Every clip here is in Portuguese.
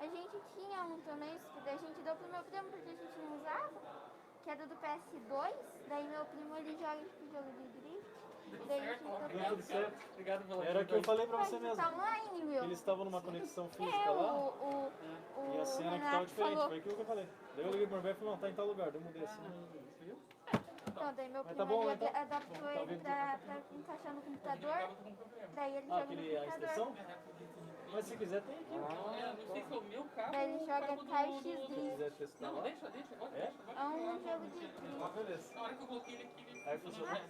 A gente tinha um também, que daí a gente deu pro meu primo porque a gente não usava, que era do PS2, daí meu primo ele joga tipo jogo de drift, daí a gente Deu tudo certo. Obrigado pela Era o que eu falei pra você mas mesmo. tá online, meu. Eles estavam numa conexão física É, lá. E a o cena que tava Renato diferente, falou. foi aquilo que eu falei. Daí eu liguei pro meu velho e falei, não, tá em tal lugar, daí eu mudei assim. Então, daí meu Mas primo tá bom, ele então. adaptou Tá ele vendo? pra encaixar no computador, daí ele joga Aquele, no a computador. extensão? Mas se quiser tem aqui. Não sei se é o meu carro Daí ele ou o joga carro KX Se Drift. quiser testar Não, lá. deixa agora, É? deixa agora. É um jogo de Ah, beleza. Na hora que eu coloquei ele aqui, ele Aí funciona.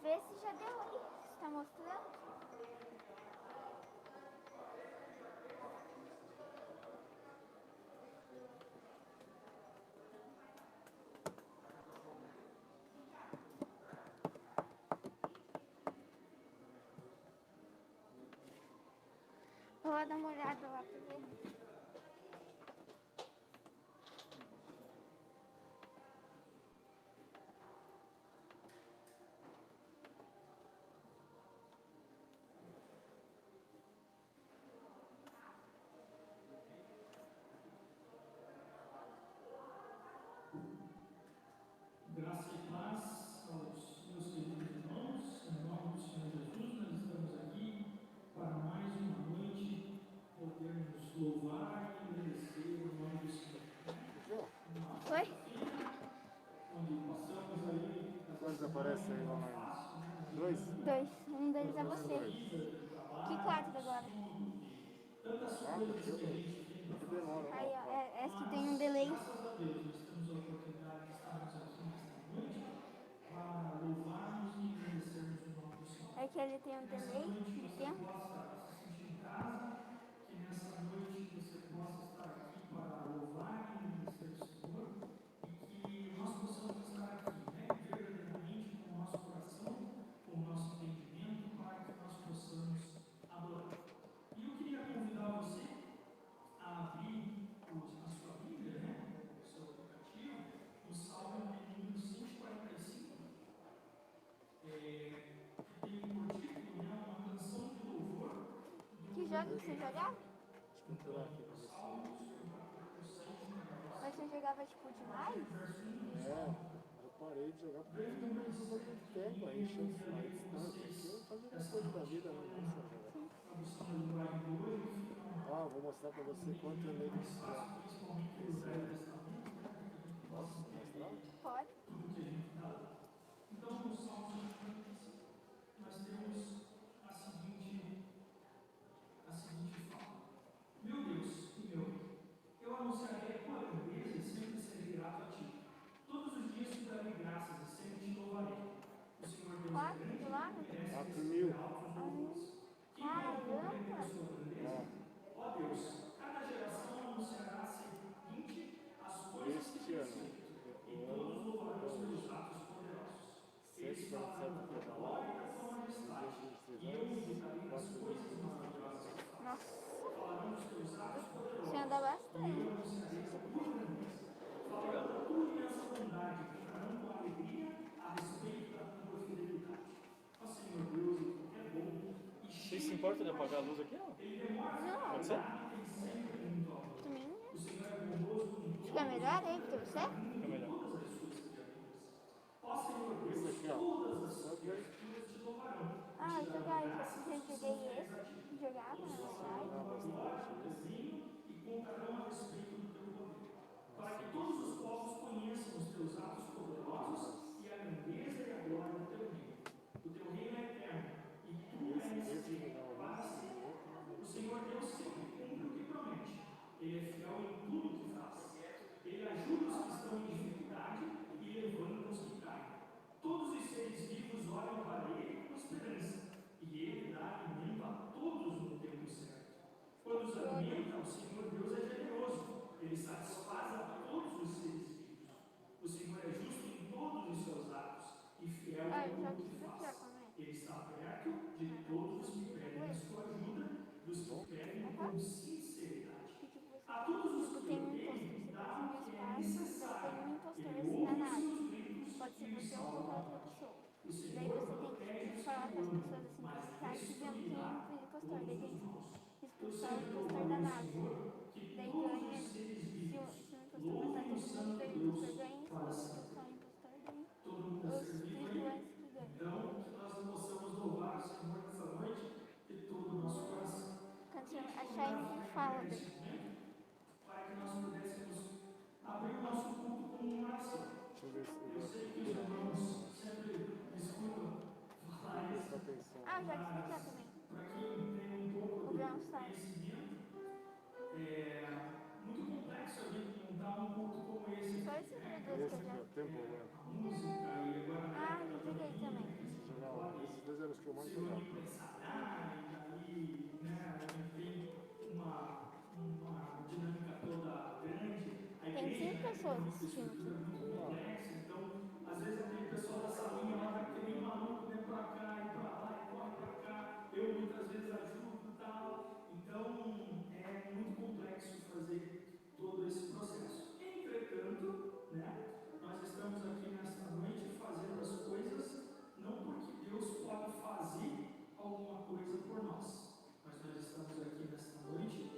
Vê se já deu aí, se tá mostrando. Eu vou dar uma olhada lá pra ver. Graça e paz aos meus queridos irmãos, em nome do Senhor Jesus, nós estamos aqui para mais uma noite podermos louvar e agradecer o nome do Senhor. Uma Foi? quarta-feira, onde passamos aí... Quantos aparecem aí online? Dois? Dois. Um deles é você. Que quatro agora? Tantas Quatro? coisas que a Dois. gente tem Muito demora. Aí, ó, é que tem um delay. Graças a Deus, nós temos a oportunidade de estarmos aqui nesta noite para louvarmos e agradecermos o nome do Senhor. É que ele tem um Nessa delay noite de você tempo. possa se sentir em casa, que nessa noite você possa estar aqui para louvar e agradecer o Senhor e que nós possamos estar aqui, né, verdadeiramente com o nosso coração, com o nosso entendimento, para que nós possamos adorar. E eu queria convidar você a abrir a sua Bíblia, né, o seu aplicativo, no Salmo de número 145, que tem por título, né, uma canção de louvor. Que jogo que você jogava? Deixa eu procurar aqui pra você. Mas você jogava tipo demais? Eu parei de jogar porque eu fiquei muito tempo aí, encheu o saco. Aqui eu fazia umas coisas da vida, não vou só jogar. Ah, vou mostrar pra você quanto eu lembro de jogar. Posso mostrar? Pode. Então, no Salmo 145, nós temos a seguinte fala: Meu Deus e meu rei, eu anunciarei a tua grandeza e sempre serei grato a ti. Todos os dias te darei graças e sempre te louvarei. O Senhor Deus é grande e merece 4.000. altos louvores. Quem pode compreender a Caramba! sua grandeza? Ó Deus, cada geração anunciará seguinte as coisas que Este tens ano, feito, e todos louvarão os teus atos poderosos. Eles falarão da tua glória e da tua majestade, e eu meditarei nas coisas maravilhosas que fazes. Nossa, Falarão dos teus atos você anda poderosos, e eu bastante. anunciarei a tua grandeza. Falarão da tua imensa bondade, cantarão com alegria a respeito da tua fidelidade. Ó Senhor Deus, o que é bom e Vocês cheio se de importam de apagar a luz aqui? Ó? ele demora a Não. Pode ser? e tem sempre muito amor. Também, né? O Senhor é bondoso com Fica melhor aí pra você? Fica melhor. todas as suas criaturas. Ó Senhor Deus, Isso aqui, ó. todas as criaturas te louvarão. Ah, E te darão jogar, graças eu e joguei louvores a ti. esse. Jogava, na verdade. Glória do teu reino e contarão a respeito do teu poder. Para que todos os povos conheçam os teus atos poderosos e a grandeza e a glória do teu reino. O teu reino é eterno e tu és rei para sempre. O Senhor Deus sempre cumpre o que promete. Ele é fiel em tudo o que faz. Ele ajuda os que estão em dificuldade e levanta os que caem. Todos os seres vivos olham para ele com esperança, e ele dá alimento a todos no tempo certo. Quando os alimenta, o Senhor Deus é generoso, ele satisfaz a todos os seres vivos. O Senhor é justo ser você ou qualquer outra pessoa. Daí você tem que falar com as pessoas assim, que tá dizendo que é um impostor. Daí tem que expulsar o impostor da nave. Daí ganha, se o impostor matar todo mundo, daí o impostor ganha. Se expulsar o impostor, daí os tripulantes que ganham. Então, que nós não possamos louvar o Senhor nessa noite de todo o nosso coração. A Shine sempre fala daí. Para que nós pudéssemos abrir o nosso culto com uma oração. Deixa eu ver se Eu sei que os irmãos sempre me escutam falar isso. presta atenção. Ah, já te explicar também. Para quem tem um pouco O de Brown Stars. conhecimento, é muito complexo a gente montar um culto como esse. Só esse produto que eu já... Tem problema. Música e agora Ah, eu joguei também. Esses 2 anos que eu mais jogava. e né, tem uma dinâmica toda grande. Tem 5 pessoas assistindo aqui. Complexa, então, às vezes aquele pessoal da salinha lá vai que nem maluco, vem pra cá e pra lá e corre pra cá. Eu muitas vezes ajudo e tal. Então, é muito complexo fazer todo esse processo. Entretanto, né, nós estamos aqui nesta noite fazendo as coisas não porque Deus pode fazer alguma coisa por nós, mas nós estamos aqui nesta noite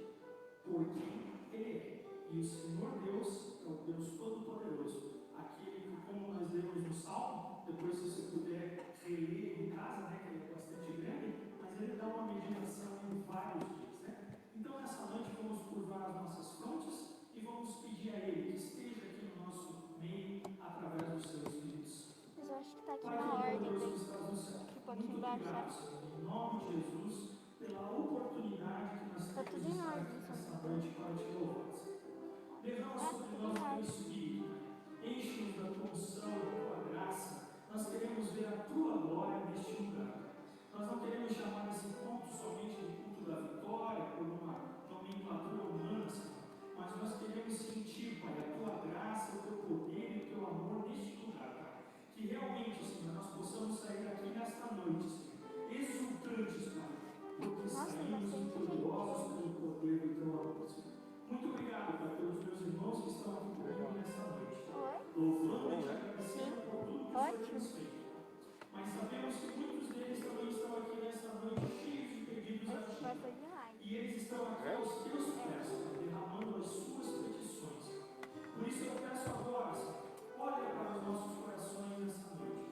porque Ele é. E o Senhor Deus é o Deus Todo-Poderoso, aquele que, como nós lemos no Salmo, depois se você puder reler em casa, né, que ele é bastante grande, mas ele dá uma meditação em vários dias, né? Então nessa noite vamos curvar as nossas frontes e vamos pedir a Ele que esteja aqui no nosso meio através do seu Espírito Santo. Mas eu acho que tá aqui na ordem daí. Aqui um pouquinho embaixo, sabe? Em nome de Jesus, pela oportunidade que nós Tá tudo temos em ordem, nesta só. noite para te louvar. Derrama sobre nós o teu Espírito, enche-nos da tua unção, da tua graça. Nós queremos ver a tua glória neste lugar. Nós não queremos chamar esse culto somente de culto da vitória, por uma nomenclatura humana, Senhor, mas nós queremos sentir, Pai, a tua graça, o teu poder e o teu amor neste lugar, Pai. Que realmente, Senhor, nós possamos sair daqui nesta noite, Senhor, exultantes, Pai, porque saímos vitoriosos pelo poder do teu amor, Senhor. Muito obrigado, Pai, pelos meus irmãos que estão aqui comigo nesta noite. Louvando e te agradecendo por tudo que o Senhor tem feito. Mas sabemos que muitos deles também estão aqui nesta noite cheios de pedidos a Esse ti. vai ser demais. E eles estão aqui aos teus pés, Senhor, derramando as suas petições. Por isso eu peço agora, Senhor, olha para os nossos corações nesta noite.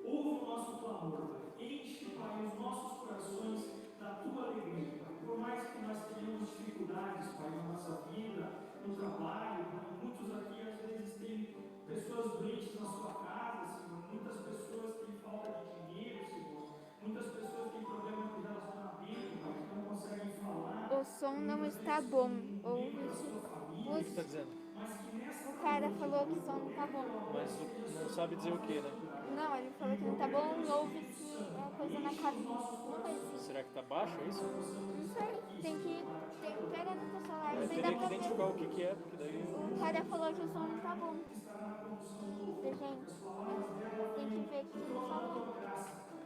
Ouve o nosso clamor, Pai. Enche, Pai, os nossos corações da tua alegria, Pai. Por mais que nós tenhamos dificuldades, Pai, na nossa vida, no trabalho, Pai. Muitos aqui às vezes têm pessoas doentes na sua casa, Senhor. Muitas pessoas têm falta de dinheiro, Senhor. Muitas pessoas têm problema de relacionamento, Pai, que não conseguem falar. O som não está bom. Ouve O que tá dizendo? O cara falou que o som não tá bom. Mas não sabe dizer o que, né? Não, ele falou que não tá bom, ouve-se coisa na cabine. Uma coisa assim. Será que tá baixo, é isso? Não sei, tem que pegar no teu celular, Eu daí teria dá que pra identificar ver. o que é, porque daí eu... O cara falou que o som não tá bom. Gente, tem que ver o que ele falou.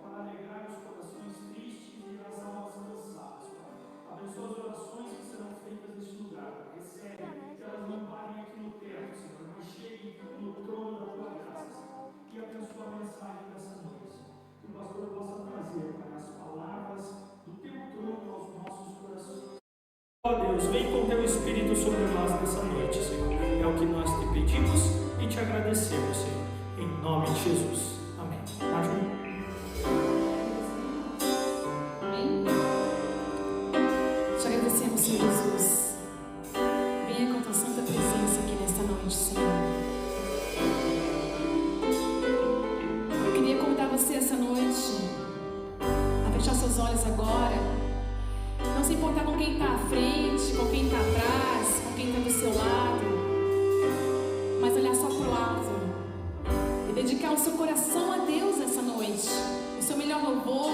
Para alegrar os corações tristes e as almas cansadas, Pai. Abençoa as orações que serão feitas neste lugar, Pai. Recebe, que elas não parem aqui no teto, Senhor, mas cheguem no trono da tua graça, Senhor. E abençoa a mensagem dessa noite, que o pastor possa trazer, Pai, as palavras do teu trono aos nossos corações. Ó Deus, vem com teu Espírito sobre nós nessa noite, Senhor. É o que nós te pedimos e te agradecemos, Senhor. Em nome de Jesus. Amém. Amém. Amém. Te agradecemos, Senhor Jesus. Venha com tua santa presença aqui nesta noite, Senhor. Eu queria convidar você essa noite a fechar seus olhos agora. Não se importar com quem está à frente, com quem está atrás, com quem está do seu lado, mas olhar só para o alto e dedicar o seu coração a Deus essa noite. O seu melhor louvor,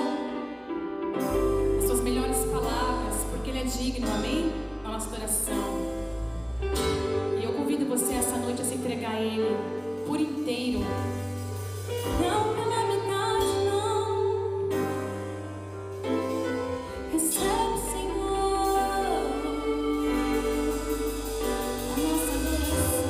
as suas melhores palavras, porque Ele é digno, amém? Da nossa adoração. E eu convido você essa noite a se entregar a Ele por inteiro. Não pela metade, não. Recebe, Senhor, a nossa adoração.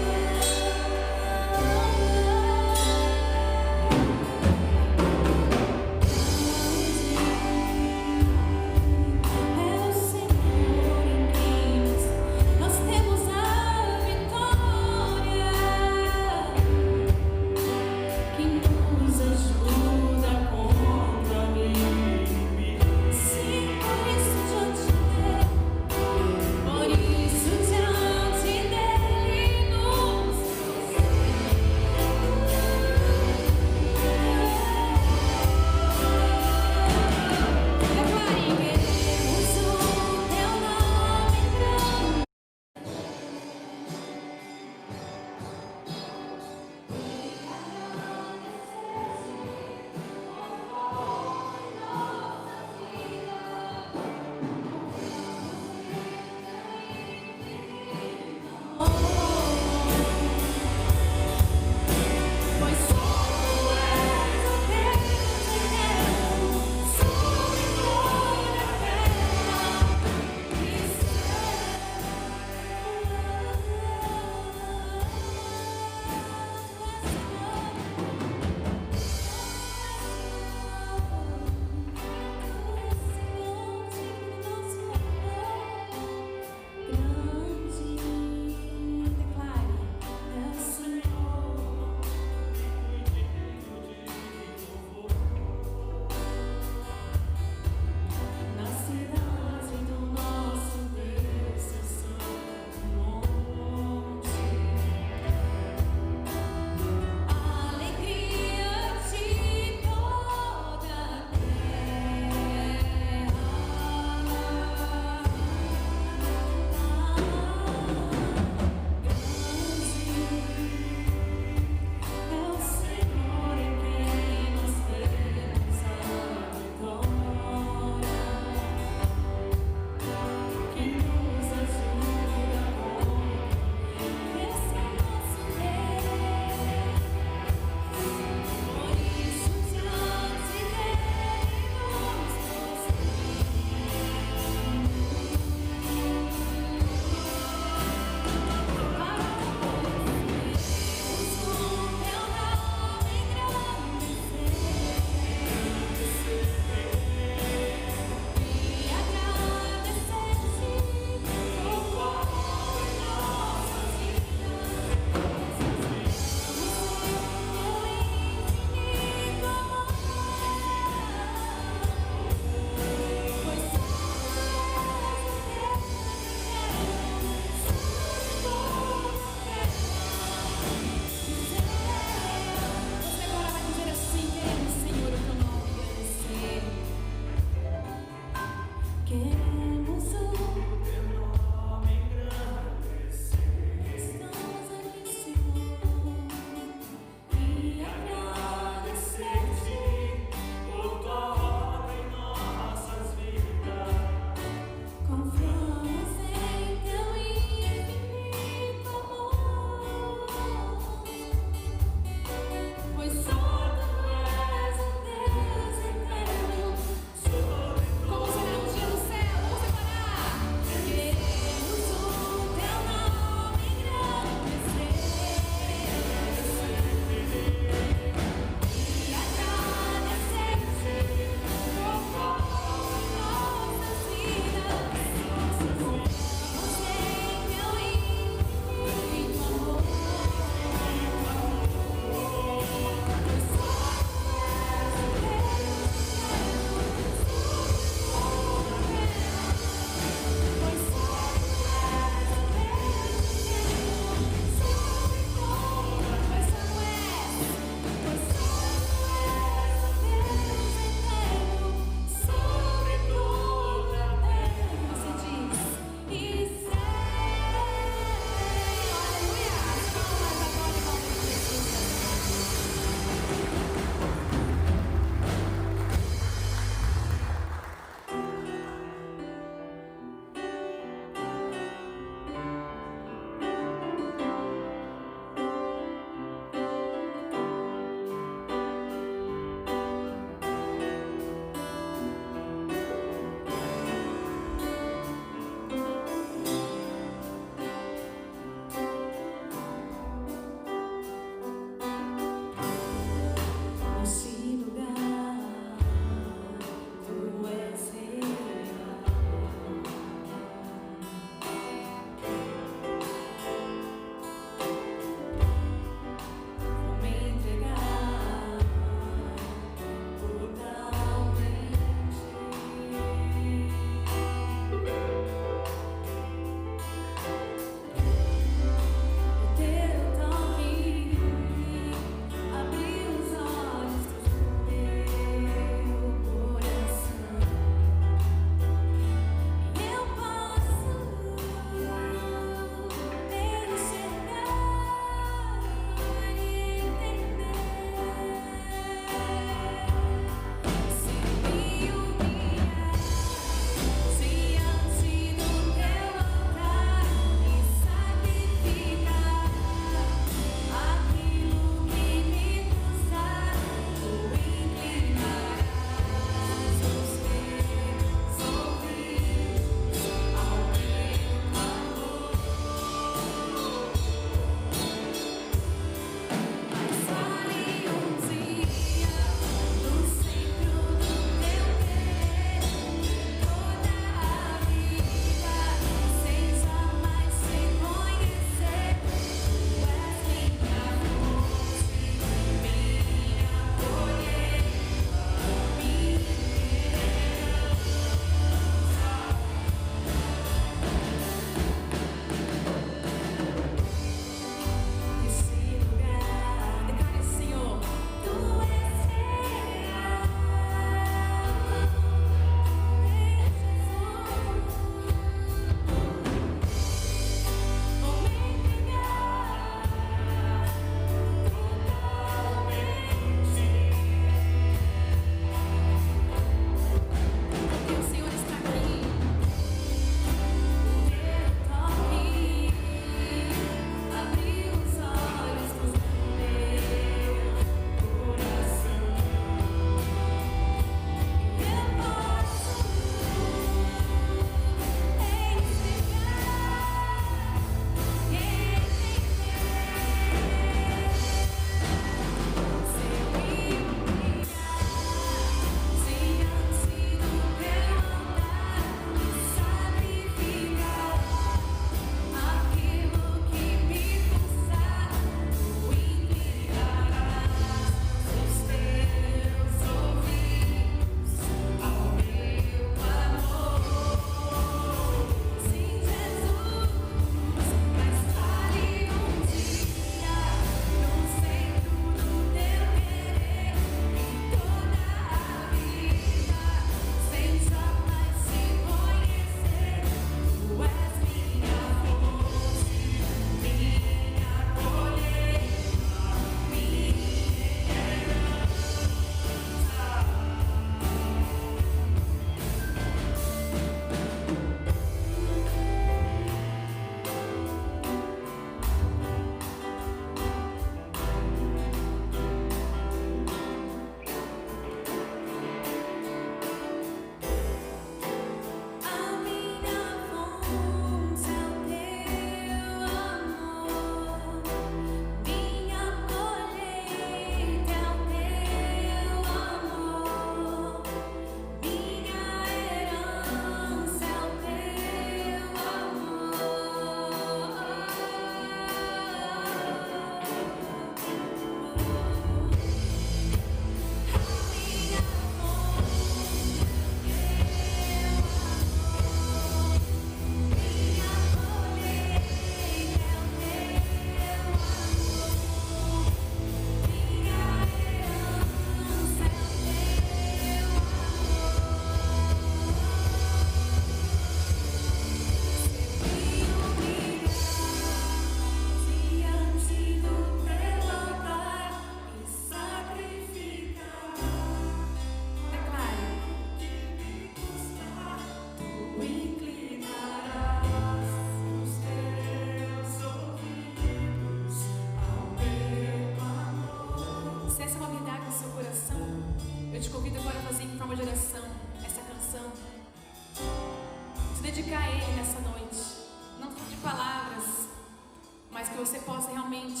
você possa realmente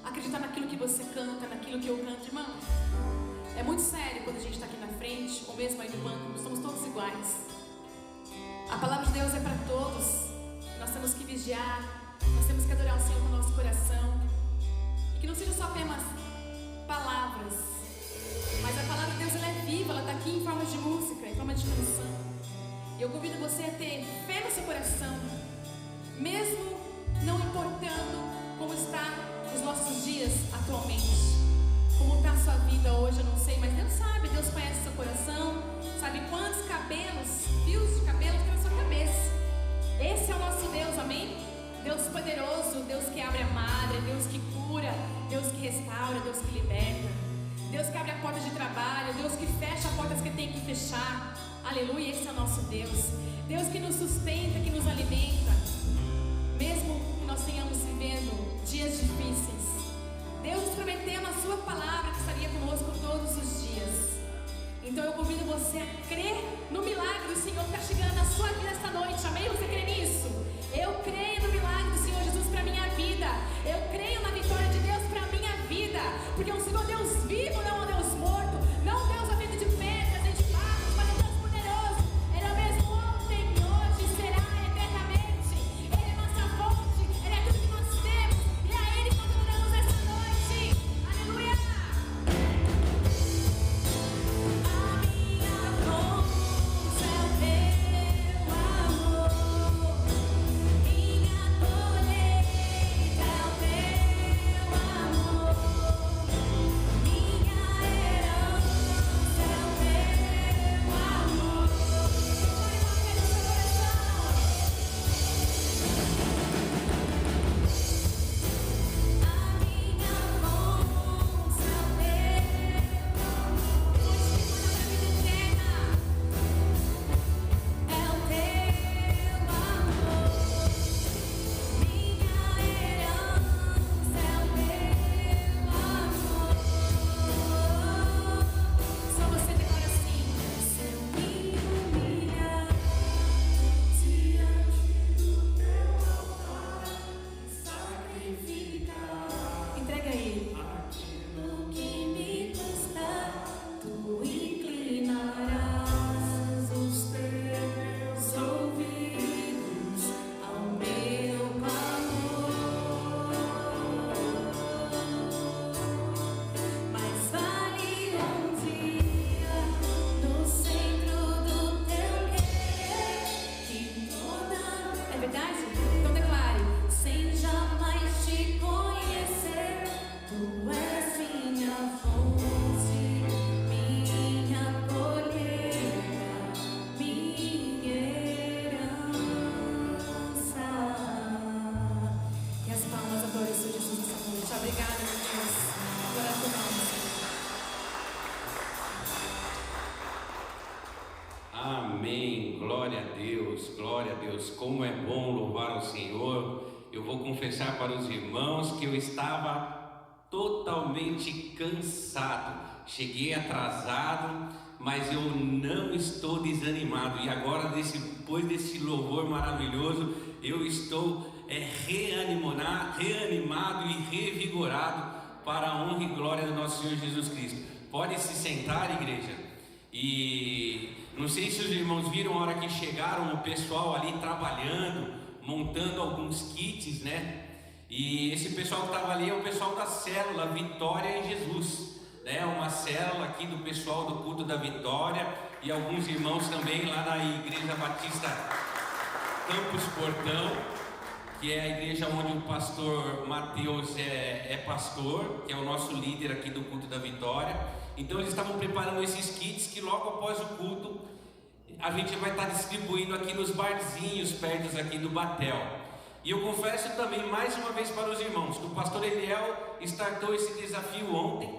acreditar naquilo que você canta, naquilo que eu canto, irmão. É muito sério quando a gente está aqui na frente, ou mesmo aí no banco, somos todos iguais. A palavra de Deus é para todos. Nós temos que vigiar, nós temos que adorar o Senhor com o nosso coração. E que não sejam só apenas palavras, mas a palavra de Deus ela é viva, ela está aqui em forma de música, em forma de canção. E eu convido você a ter fé no seu coração, mesmo não importando como está os nossos dias atualmente. Como está a sua vida hoje, eu não sei, mas Deus sabe, Deus conhece seu coração, sabe quantos cabelos, fios de cabelo tem na sua cabeça. Esse é o nosso Deus, amém? Deus poderoso, Deus que abre a madre, Deus que cura, Deus que restaura, Deus que liberta, Deus que abre a porta de trabalho, Deus que fecha portas que tem que fechar. Aleluia, esse é o nosso Deus. Deus que nos sustenta, que nos alimenta, mesmo que nós tenhamos vivendo dias difíceis. Deus prometeu na sua palavra que estaria conosco todos os dias. Então eu convido você a crer no milagre do Senhor que está chegando na sua vida esta noite. Amém? Você crê nisso? Eu creio no milagre do Senhor Jesus para a minha vida. Eu creio na vitória de Deus para a minha vida. Porque o Senhor é Deus vivo, não é um Deus morto. Não um Deus feito de pedras e de barros, mas um Deus poderoso. Ele é o mesmo ontem, hoje, será eternamente. Ele é nossa fonte, Ele é tudo que nós temos. E é a Ele que nós adoramos esta noite. Aleluia! Amém, glória a Deus, como é bom louvar o Senhor. Eu vou confessar para os irmãos que eu estava totalmente cansado, cheguei atrasado, mas eu não estou desanimado, e agora depois desse louvor maravilhoso, eu estou reanimado e revigorado para a honra e glória do nosso Senhor Jesus Cristo. Pode se sentar, igreja. E não sei se os irmãos viram a hora que chegaram, o pessoal ali trabalhando, montando alguns kits, né? E esse pessoal que estava ali é o pessoal da célula Vitória em Jesus, né? Uma célula aqui do pessoal do culto da Vitória, e alguns irmãos também lá da Igreja Batista Campos Portão, que é a igreja onde o pastor Mateus é pastor, que é o nosso líder aqui do culto da Vitória. Então eles estavam preparando esses kits que logo após o culto a gente vai estar distribuindo aqui nos barzinhos perto aqui do Batel. E eu confesso também mais uma vez para os irmãos que o pastor Eliel startou esse desafio ontem,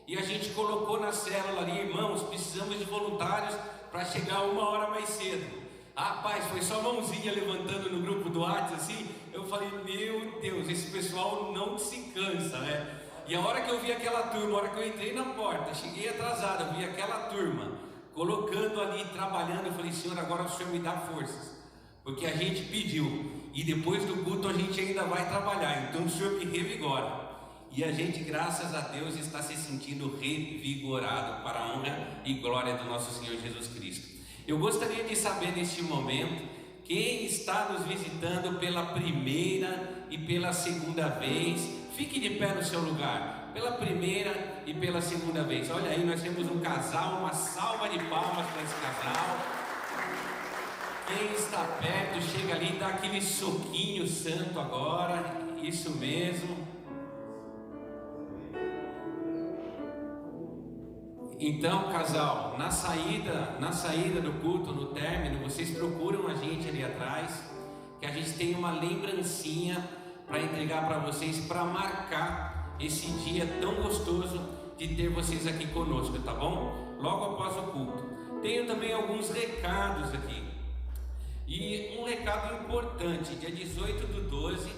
e a gente colocou na célula ali: irmãos, precisamos de voluntários para chegar 1 hora mais cedo. Rapaz, foi só mãozinha levantando no grupo do WhatsApp assim. Eu falei: meu Deus, esse pessoal não se cansa, né? E a hora que eu vi aquela turma, a hora que eu entrei na porta, cheguei atrasado, eu vi aquela turma colocando ali, trabalhando, eu falei: Senhor, agora o Senhor me dá forças, porque a gente pediu. e depois do culto a gente ainda vai trabalhar, então o Senhor me revigora. E a gente, graças a Deus, está se sentindo revigorado para a honra e glória do nosso Senhor Jesus Cristo. Eu gostaria de saber neste momento, quem está nos visitando pela primeira e pela segunda vez. Fique de pé no seu lugar, pela primeira e pela segunda vez. Olha aí, nós temos um casal, uma salva de palmas para esse casal. Quem está perto, chega ali, dá aquele soquinho santo agora, isso mesmo. Então, casal, na saída do culto, no término, vocês procuram a gente ali atrás, que a gente tem uma lembrancinha para entregar para vocês, para marcar esse dia tão gostoso de ter vocês aqui conosco, tá bom? Logo após o culto. Tenho também alguns recados aqui. E um recado importante: dia 18/12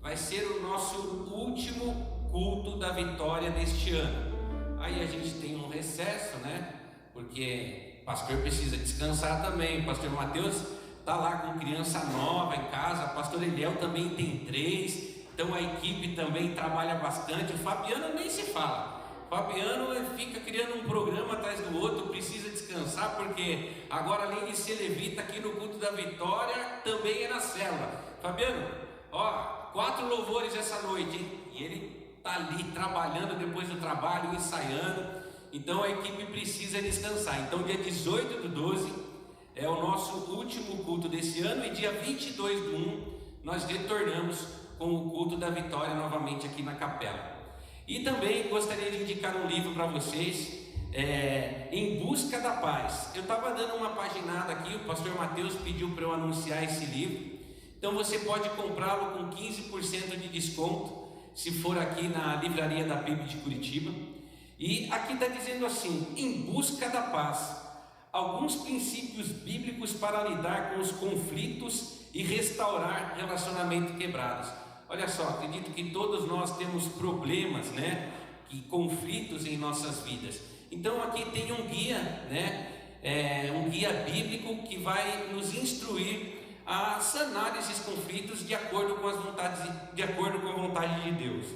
vai ser o nosso último culto da Vitória deste ano. Aí a gente tem um recesso, né? Porque o pastor precisa descansar também. O pastor Mateus está lá com criança nova em casa. O pastor Eliel também tem 3. Então a equipe também trabalha bastante. O Fabiano nem se fala. O Fabiano fica criando um programa atrás do outro. Precisa descansar, porque agora, além de ser levita aqui no culto da Vitória, também é na célula. Fabiano, ó, 4 louvores essa noite, hein? E ele está ali trabalhando depois do trabalho, ensaiando. Então a equipe precisa descansar. Então dia 18/12 é o nosso último culto desse ano, e dia 22/1 nós retornamos com o culto da Vitória novamente aqui na capela. E também gostaria de indicar um livro para vocês, Em Busca da Paz. Eu estava dando uma paginada aqui, o pastor Mateus pediu para eu anunciar esse livro. Então você pode comprá-lo com 15% de desconto, se for aqui na livraria da PIB de Curitiba. E aqui está dizendo assim: em busca da paz, alguns princípios bíblicos para lidar com os conflitos e restaurar relacionamentos quebrados. Olha só, acredito que todos nós temos problemas, né, e conflitos em nossas vidas. Então aqui tem um guia, né, um guia bíblico que vai nos instruir a sanar esses conflitos de acordo com as vontades, de acordo com a vontade de Deus.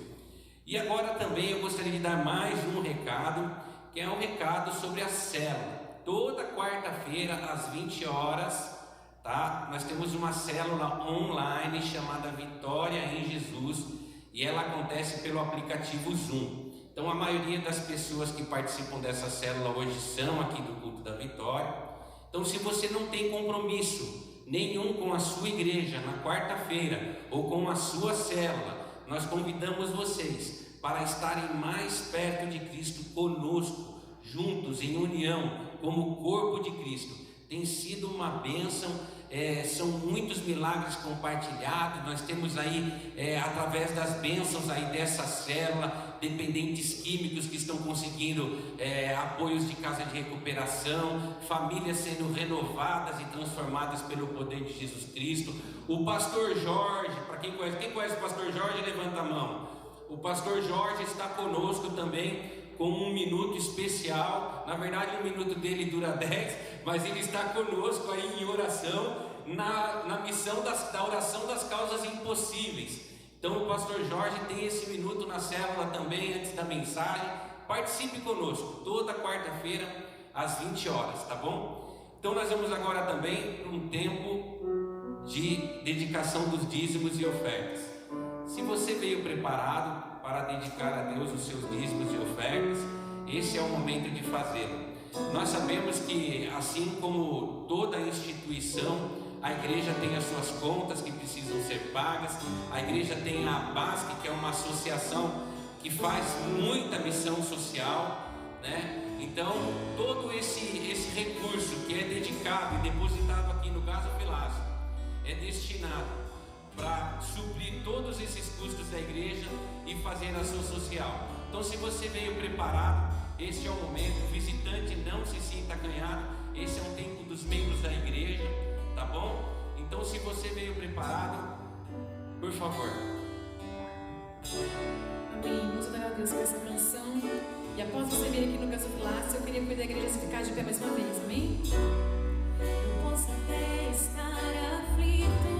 E agora também eu gostaria de dar mais um recado, que é um recado sobre a célula. Toda quarta-feira às 20 horas, tá? Nós temos uma célula online chamada Vitória em Jesus, e ela acontece pelo aplicativo Zoom. Então a maioria das pessoas que participam dessa célula hoje são aqui do culto da Vitória. Então, se você não tem compromisso nenhum com a sua igreja na quarta-feira ou com a sua célula, nós convidamos vocês para estarem mais perto de Cristo conosco, juntos em união, como corpo de Cristo. Tem sido uma bênção, são muitos milagres compartilhados. Nós temos aí, através das bênçãos aí dessa célula, dependentes químicos que estão conseguindo apoios de casa de recuperação, famílias sendo renovadas e transformadas pelo poder de Jesus Cristo. O pastor Jorge, para quem conhece o pastor Jorge, levanta a mão. O pastor Jorge está conosco também com um minuto especial. Na verdade, o minuto dele dura 10, mas ele está conosco aí em oração, na missão da oração das causas impossíveis. Então o pastor Jorge tem esse minuto na célula também, antes da mensagem. Participe conosco, toda quarta-feira às 20 horas, tá bom? Então nós vamos agora também para um tempo de dedicação dos dízimos e ofertas. Se você veio preparado para dedicar a Deus os seus dízimos e ofertas, esse é o momento de fazê-lo. Nós sabemos que, assim como toda instituição, a igreja tem as suas contas que precisam ser pagas. A igreja tem a BASC, que é uma associação que faz muita missão social, né? Então, todo esse recurso que é dedicado e depositado aqui no Gasofilácio é destinado para suprir todos esses custos da igreja e fazer a ação social. Então, se você veio preparado, esse é o momento. O visitante não se sinta acanhado. Esse é um tempo dos membros da igreja, tá bom? Então, se você veio preparado, por favor. Amém. Vamos adorar a Deus por essa canção. E após você vir aqui no Gasofilácio, eu queria pedir a igreja se ficar de pé mais uma vez, amém? Eu posso até estar aflito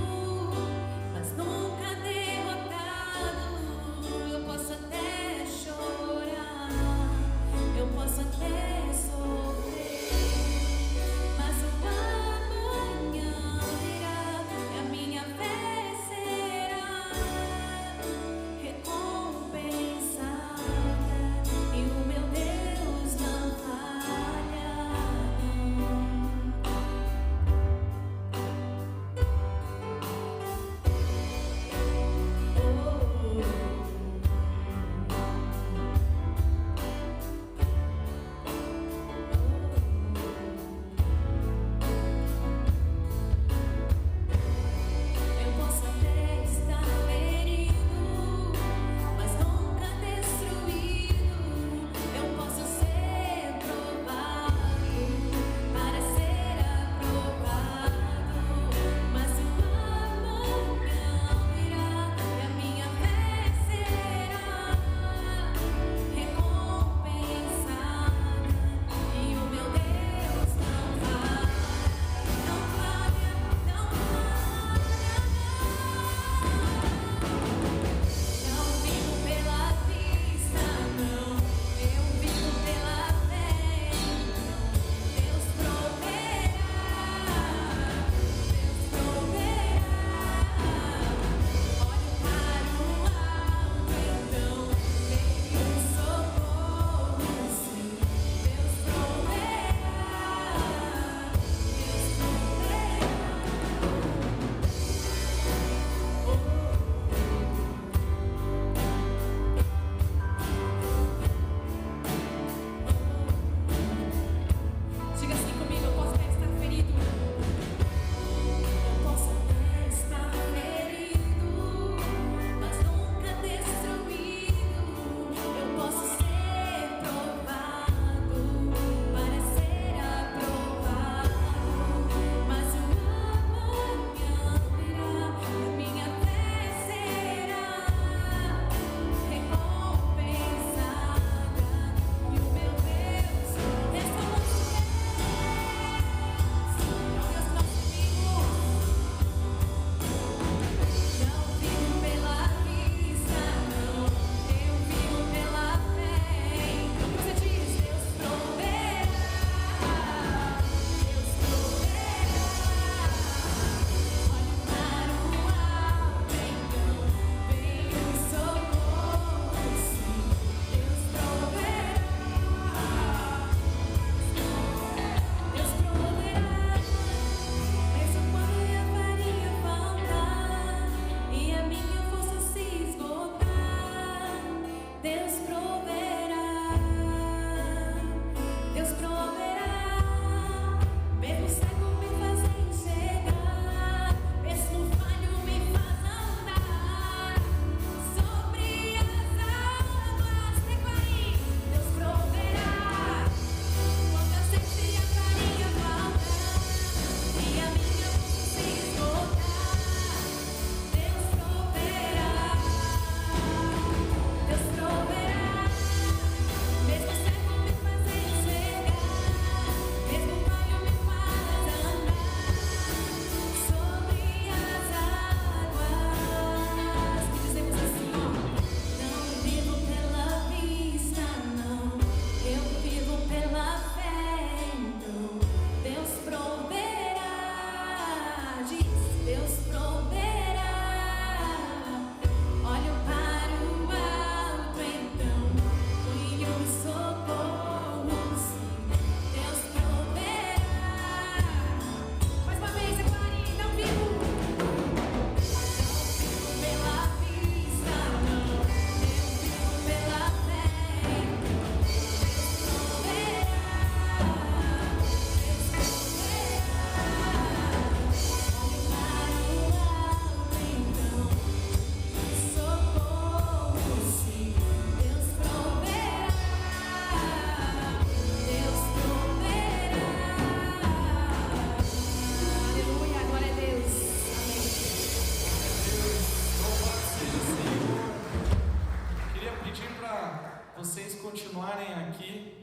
chamarem aqui,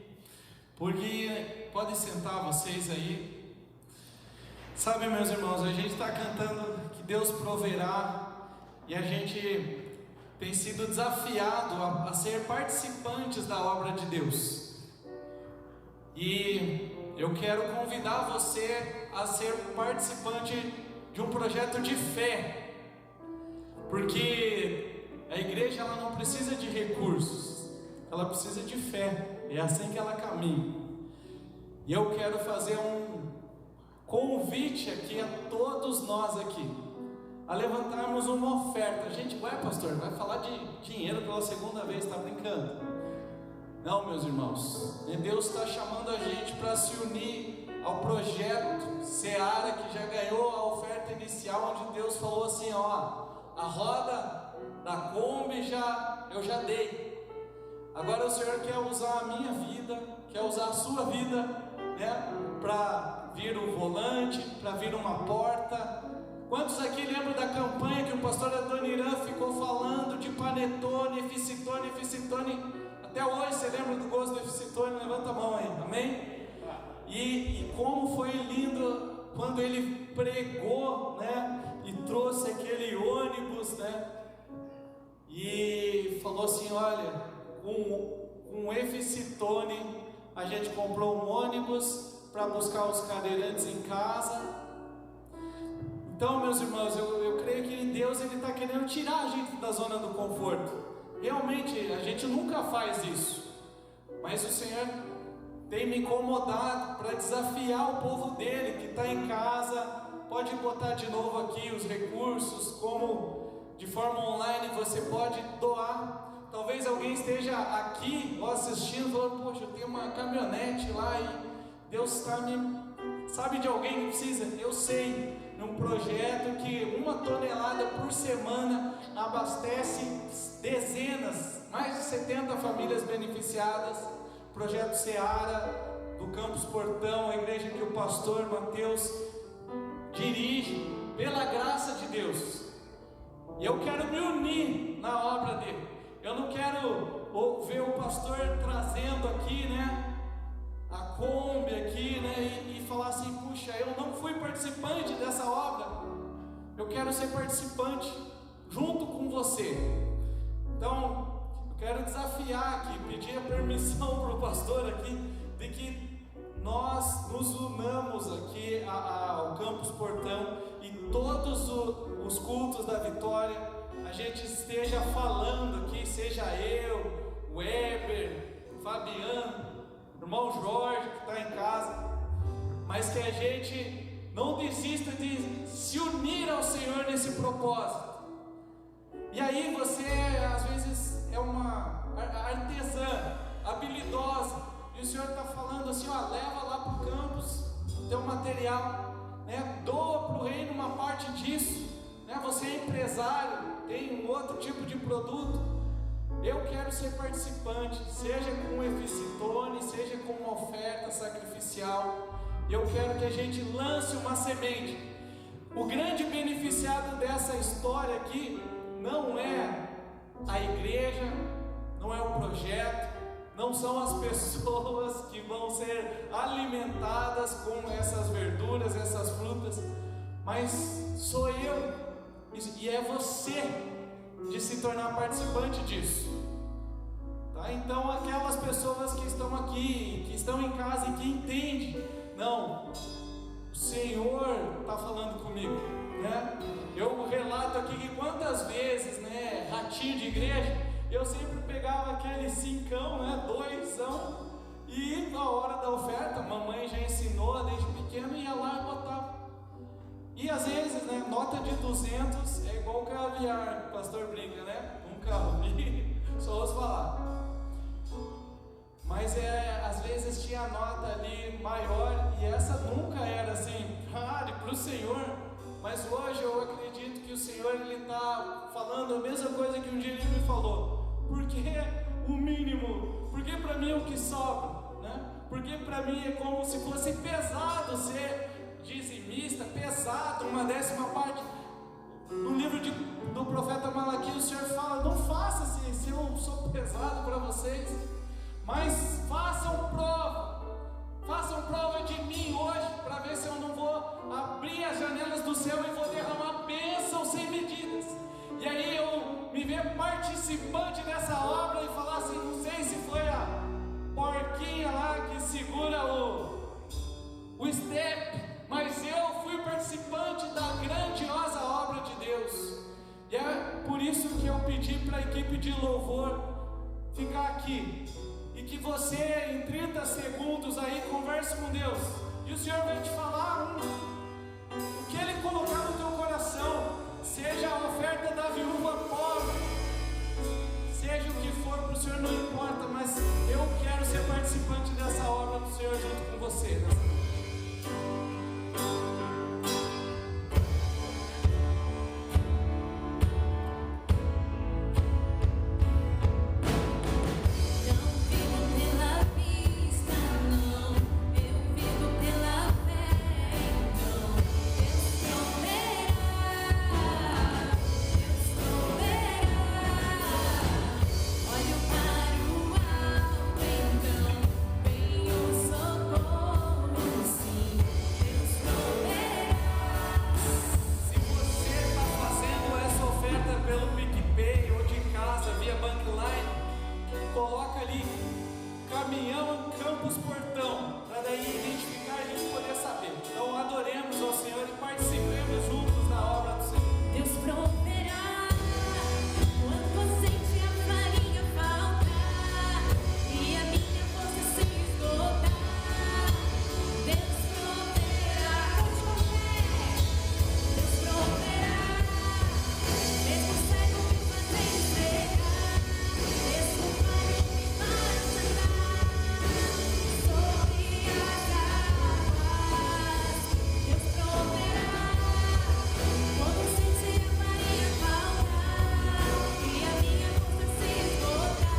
porque pode sentar vocês aí. Sabe, meus irmãos, a gente está cantando que Deus proverá, e a gente tem sido desafiado a ser participantes da obra de Deus. E eu quero convidar você a ser participante de um projeto de fé, porque a igreja ela não precisa de recursos, ela precisa de fé. É assim que ela caminha. E eu quero fazer um convite aqui a todos nós aqui, a levantarmos uma oferta. Gente, ué pastor, vai falar de dinheiro pela segunda vez, está brincando? Não, meus irmãos, Deus está chamando a gente para se unir ao projeto Seara, que já ganhou a oferta inicial, onde Deus falou assim, ó, a roda da Kombi eu já dei. Agora o Senhor quer usar a minha vida, quer usar a sua vida, né, para vir o volante, para vir uma porta. Quantos aqui lembram da campanha que o pastor Adoniran ficou falando de panetone, eficitone? Até hoje você lembra do gosto do eficitone? Levanta a mão aí, amém? E como foi lindo quando ele pregou, né? E trouxe aquele ônibus, né? E falou assim, olha, com eficitone a gente comprou um ônibus para buscar os cadeirantes em casa. Então, meus irmãos, eu creio que Deus está querendo tirar a gente da zona do conforto. Realmente, a gente nunca faz isso, mas o Senhor tem me incomodado para desafiar o povo dele, que está em casa. Pode botar de novo aqui os recursos, como de forma online você pode doar. Talvez alguém esteja aqui ou assistindo, falando, poxa, eu tenho uma caminhonete lá e Deus está me... Sabe de alguém que precisa? Eu sei, num projeto que 1 tonelada por semana abastece dezenas, mais de 70 famílias beneficiadas. Projeto Seara, do Campus Portão, a igreja que o pastor Mateus dirige, pela graça de Deus. E eu quero me unir na obra dele. Eu não quero ver o pastor trazendo aqui, né, a Kombi aqui, né, e falar assim, puxa, eu não fui participante dessa obra. Eu quero ser participante junto com você. Então, eu quero desafiar aqui, pedir a permissão para o pastor aqui, de que nós nos unamos aqui ao Campus Portão e todos os cultos da Vitória, a gente esteja falando aqui, seja eu, o Weber, o Fabiano, o irmão Jorge que está em casa, mas que a gente não desista de se unir ao Senhor nesse propósito. E aí você às vezes é uma artesã, habilidosa, e o Senhor está falando assim, ó, leva lá para o campus o teu material, né? Doa para o reino uma parte disso, né? Você é empresário, tem um outro tipo de produto. Eu quero ser participante, seja com um eficitone, seja com uma oferta sacrificial. Eu quero que a gente lance uma semente. O grande beneficiado dessa história aqui não é a igreja, não é o projeto, não são as pessoas que vão ser alimentadas com essas verduras, essas frutas, mas sou eu e é você de se tornar participante disso, tá? Então aquelas pessoas que estão aqui, que estão em casa e que entendem, não, o Senhor está falando comigo, né? Eu relato aqui que quantas vezes, né, ratinho de igreja, eu sempre pegava aquele 5, né, 2, e na hora da oferta, a mamãe já ensinou desde pequeno, ia lá e botava. E às vezes, né, nota de 200 é igual caviar, que o pastor brinca, né? Nunca ouvi, só ouço falar. Mas às vezes tinha a nota ali maior, e essa nunca era assim, para o Senhor. Mas hoje eu acredito que o Senhor está falando a mesma coisa que um dia ele me falou. Porque o mínimo, porque para mim é o que sobra, né? Porque para mim é como se fosse pesado ser dizimista, pesado, uma 10ª parte. No livro do profeta Malaquias, o Senhor fala, não faça assim, se eu sou pesado para vocês. Mas façam prova de mim hoje, para ver se eu não vou abrir as janelas do céu e vou derramar bênçãos sem medidas. E aí eu me ver participante dessa obra e falar assim, não sei se foi a porquinha lá que segura o step, mas eu fui participante da grandiosa obra de Deus. E é por isso que eu pedi para a equipe de louvor ficar aqui. E que você, em 30 segundos aí, converse com Deus. E o Senhor vai te falar o que Ele colocar no teu coração. Seja a oferta da viúva pobre, seja o que for, para o Senhor não importa. Mas eu quero ser participante dessa obra do Senhor junto com você. Coloca ali, caminhão Campos Portão, para daí identificar e a gente poder saber. Então adoremos ao Senhor e participemos juntos da obra do Senhor. Deus proverá quando sente a farinha faltar e a minha força se esgotar. Deus proverá, Deus proverá, mesmo cego me fazer entregar, mesmo falho me faz andar sobre as águas. Deus proverá quando sentir a farinha faltar e a minha força se esgotar.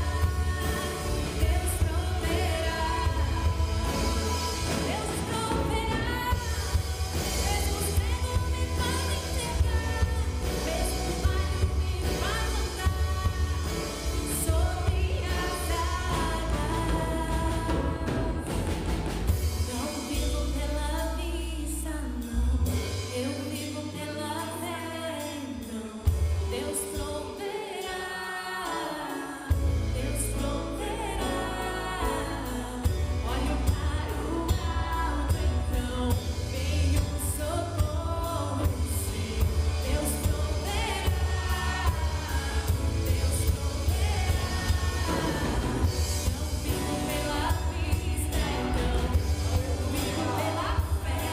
Deus proverá, Deus proverá, mesmo cego me faz enxergar, mesmo falho me faz andar sobre as águas. Não vivo pela vista, não, eu vivo pela fé, então. Deus proverá, Deus proverá. Olho para o alto, então vem o socorro, sim. Deus proverá, Deus proverá. Não vivo pela vista, então eu vivo pela fé.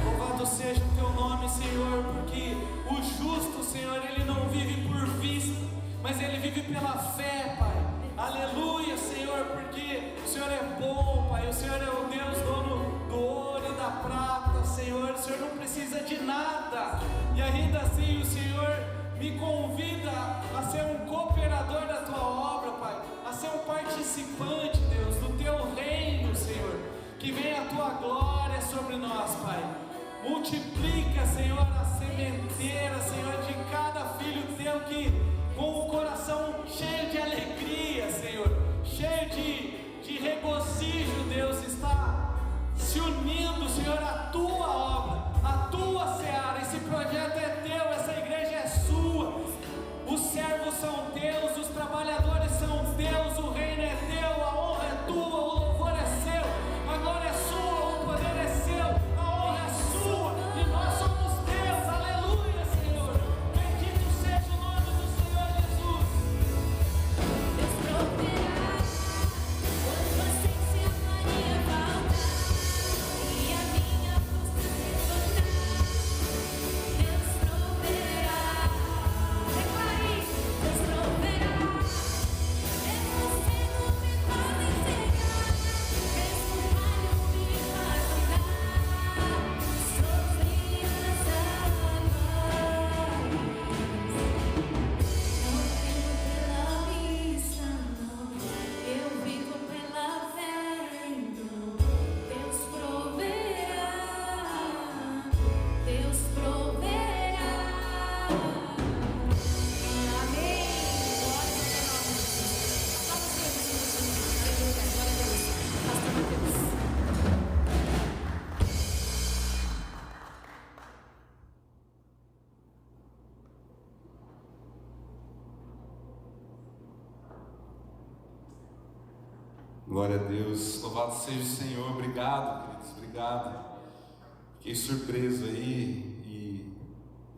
Louvado seja o teu nome, Senhor, porque o justo, Senhor, ele não vive por vista, mas ele vive pela fé, Pai. Aleluia, Senhor, porque o Senhor é bom, Pai. O Senhor é o Deus dono do ouro e da prata, Senhor. O Senhor não precisa de nada. E ainda assim o Senhor me convida a ser um cooperador da tua obra, Pai. A ser um participante, Deus, do teu reino, Senhor. Que venha a tua glória sobre nós, Pai. Multiplica, Senhor, a sementeira, Senhor, de cada filho teu que com o coração cheio de alegria, Senhor, cheio de regozijo, Deus, está se unindo, Senhor, à tua obra, à tua seara. Esse projeto é teu, essa igreja é sua. Os servos são teus, os trabalhadores são teus, o reino é teu, a honra é tua, o louvor é seu, a glória é sua, o poder é seu, a honra é sua, e nós somos teus. Aleluia, Senhor. Bendito seja o nome do Senhor Jesus. Deus proverá quando sente a farinha faltar e a minha Glória a Deus, louvado seja o Senhor. Obrigado, queridos, obrigado. Fiquei surpreso aí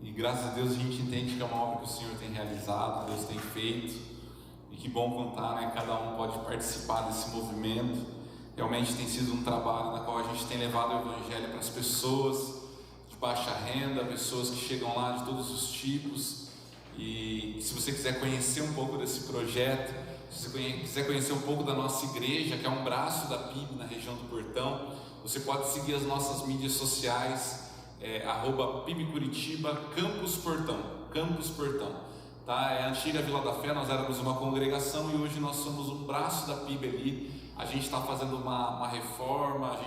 e graças a Deus a gente entende que é uma obra que o Senhor tem realizado, Deus tem feito, e que bom contar, né? Cada um pode participar desse movimento. Realmente tem sido um trabalho na qual a gente tem levado o Evangelho para as pessoas de baixa renda, pessoas que chegam lá de todos os tipos. E se você quiser conhecer um pouco desse projeto, se você quiser conhecer um pouco da nossa igreja, que é um braço da PIB na região do Portão, você pode seguir as nossas mídias sociais, @PIB Curitiba, Campus Portão, tá? É a antiga Vila da Fé, nós éramos uma congregação e hoje nós somos um braço da PIB ali. A gente está fazendo uma reforma,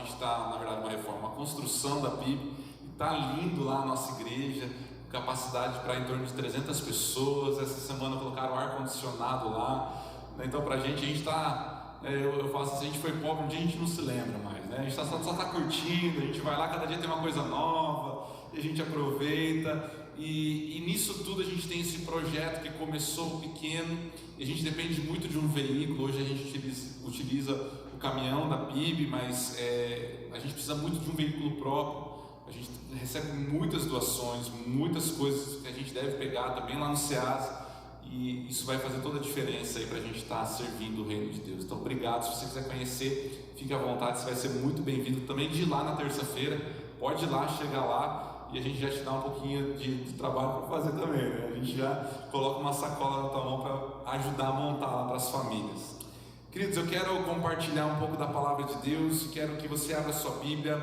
uma construção da PIB, está lindo lá a nossa igreja, capacidade para em torno de 300 pessoas. Essa semana colocaram ar-condicionado lá, né? Então pra gente, a gente está, eu falo assim, se a gente foi pobre um dia a gente não se lembra mais, né? A gente só está curtindo, a gente vai lá, cada dia tem uma coisa nova, e a gente aproveita, e nisso tudo a gente tem esse projeto que começou pequeno, e a gente depende muito de um veículo. Hoje a gente utiliza o caminhão da PIB, mas a gente precisa muito de um veículo próprio. A gente recebe muitas doações, muitas coisas que a gente deve pegar também lá no SEASA, e isso vai fazer toda a diferença aí para a gente estar servindo o reino de Deus. Então obrigado. Se você quiser conhecer, fique à vontade, você vai ser muito bem-vindo também de ir lá na terça-feira. Pode ir lá, chegar lá, e a gente já te dá um pouquinho de trabalho para fazer também, né? A gente já coloca uma sacola na tua mão para ajudar a montar lá para as famílias. Queridos, eu quero compartilhar um pouco da palavra de Deus. Quero que você abra a sua Bíblia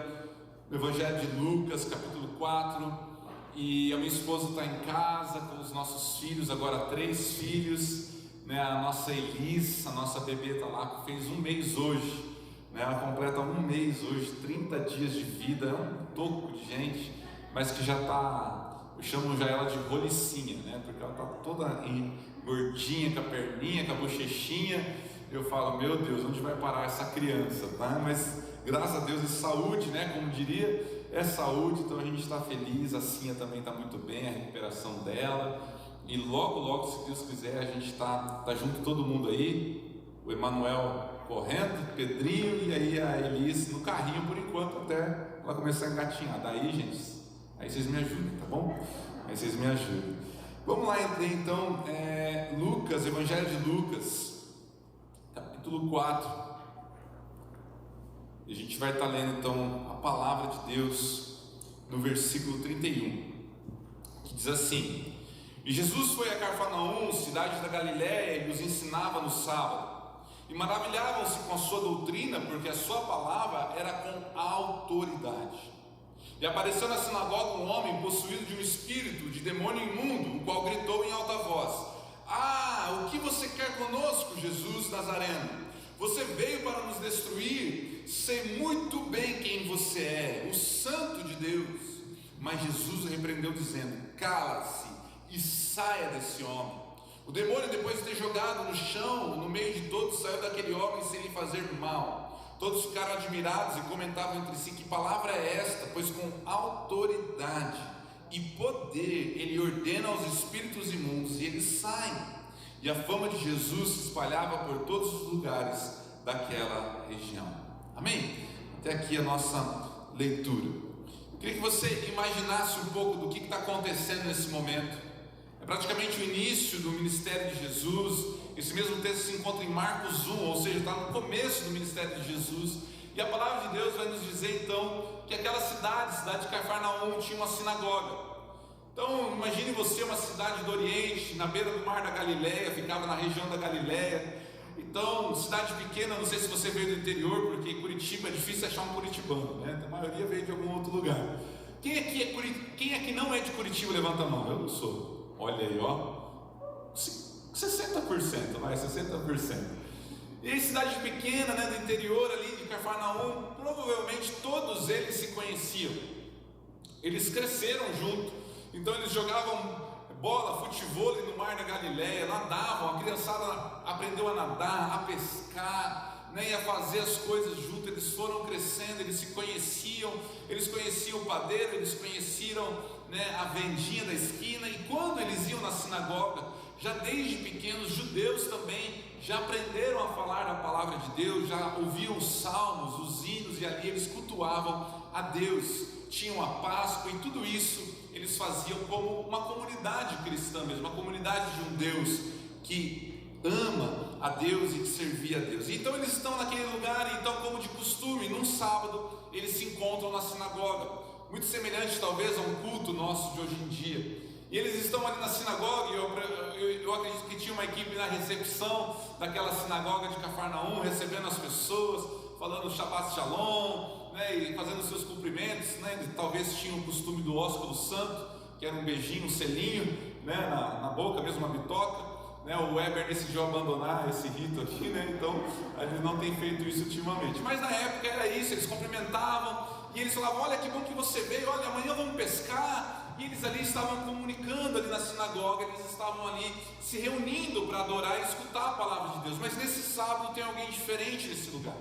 no Evangelho de Lucas, capítulo 4. E a minha esposa está em casa com os nossos filhos, agora 3 filhos, né? A nossa Elis, a nossa bebê está lá, fez 1 mês hoje, né? Ela completa 1 mês hoje, 30 dias de vida. É um toco de gente, mas que já está, eu chamo já ela de rolicinha, né? Porque ela está toda gordinha, com a perninha, com a bochechinha. Eu falo, meu Deus, onde vai parar essa criança, tá? Mas graças a Deus é saúde, né? Como diria, é saúde. Então a gente está feliz. A Cinha também está muito bem, a recuperação dela, e logo, logo, se Deus quiser, a gente está junto, todo mundo aí. O Emanuel correndo, Pedrinho, e aí a Elis no carrinho por enquanto, até ela começar a engatinhar. Daí, gente, aí vocês me ajudem, tá bom? Aí vocês me ajudem. Vamos lá então, Lucas, Evangelho de Lucas, capítulo 4. E a gente vai estar lendo então a palavra de Deus no versículo 31, que diz assim: E Jesus foi a Cafarnaum, cidade da Galiléia, e os ensinava no sábado. E maravilhavam-se com a sua doutrina, porque a sua palavra era com autoridade. E apareceu na sinagoga um homem possuído de um espírito de demônio imundo, o qual gritou em alta voz: Ah, o que você quer conosco, Jesus Nazareno? Você veio para nos destruir? Sei muito bem quem você é, o Santo de Deus. Mas Jesus o repreendeu, dizendo: Cala-se e saia desse homem. O demônio, depois de ter jogado no chão, no meio de todos, saiu daquele homem sem lhe fazer mal. Todos ficaram admirados e comentavam entre si: Que palavra é esta? Pois com autoridade e poder ele ordena aos espíritos imundos e eles saem. E a fama de Jesus se espalhava por todos os lugares daquela região. Amém? Até aqui a nossa leitura. Eu queria que você imaginasse um pouco do que está acontecendo nesse momento. É praticamente o início do ministério de Jesus. Esse mesmo texto se encontra em Marcos 1, ou seja, está no começo do ministério de Jesus. E a palavra de Deus vai nos dizer então que aquela cidade de Cafarnaum, tinha uma sinagoga. Então imagine você, uma cidade do Oriente, na beira do mar da Galiléia, ficava na região da Galiléia. Então, cidade pequena, não sei se você veio do interior, porque Curitiba é difícil achar um curitibano, né? A maioria veio de algum outro lugar. Quem aqui não é de Curitiba? Levanta a mão. Eu não sou. Olha aí, ó, 60%, vai, 60%. E cidade pequena, né, do interior ali de Cafarnaum, provavelmente todos eles se conheciam. Eles cresceram junto. Então eles jogavam bola, futevôlei no mar da Galiléia, nadavam, a criançada aprendeu a nadar, a pescar, né, e a fazer as coisas junto. Eles foram crescendo, eles se conheciam, eles conheciam o padeiro, eles conheciam, né, a vendinha da esquina. E quando eles iam na sinagoga, já desde pequenos, judeus também já aprenderam a falar a palavra de Deus, já ouviam os salmos, os hinos, e ali eles cultuavam a Deus, tinham a Páscoa, e tudo isso eles faziam como uma comunidade cristã mesmo, uma comunidade de um Deus que ama a Deus e que servia a Deus. Então eles estão naquele lugar, e então, como de costume, num sábado eles se encontram na sinagoga, muito semelhante talvez a um culto nosso de hoje em dia. E eles estão ali na sinagoga, e eu acredito que tinha uma equipe na recepção daquela sinagoga de Cafarnaum, recebendo as pessoas, falando Shabbat Shalom, né, e fazendo seus cumprimentos, né. Eles talvez tinham o costume do ósculo santo, que era um beijinho, um selinho, né, na boca, mesmo uma bitoca. Né, o Weber decidiu abandonar esse rito aqui, né, então ele não tem feito isso ultimamente. Mas na época era isso, eles cumprimentavam, e eles falavam: olha que bom que você veio, olha, amanhã vamos pescar. E eles ali estavam comunicando ali na sinagoga, eles estavam ali se reunindo para adorar e escutar a palavra de Deus. Mas nesse sábado tem alguém diferente nesse lugar.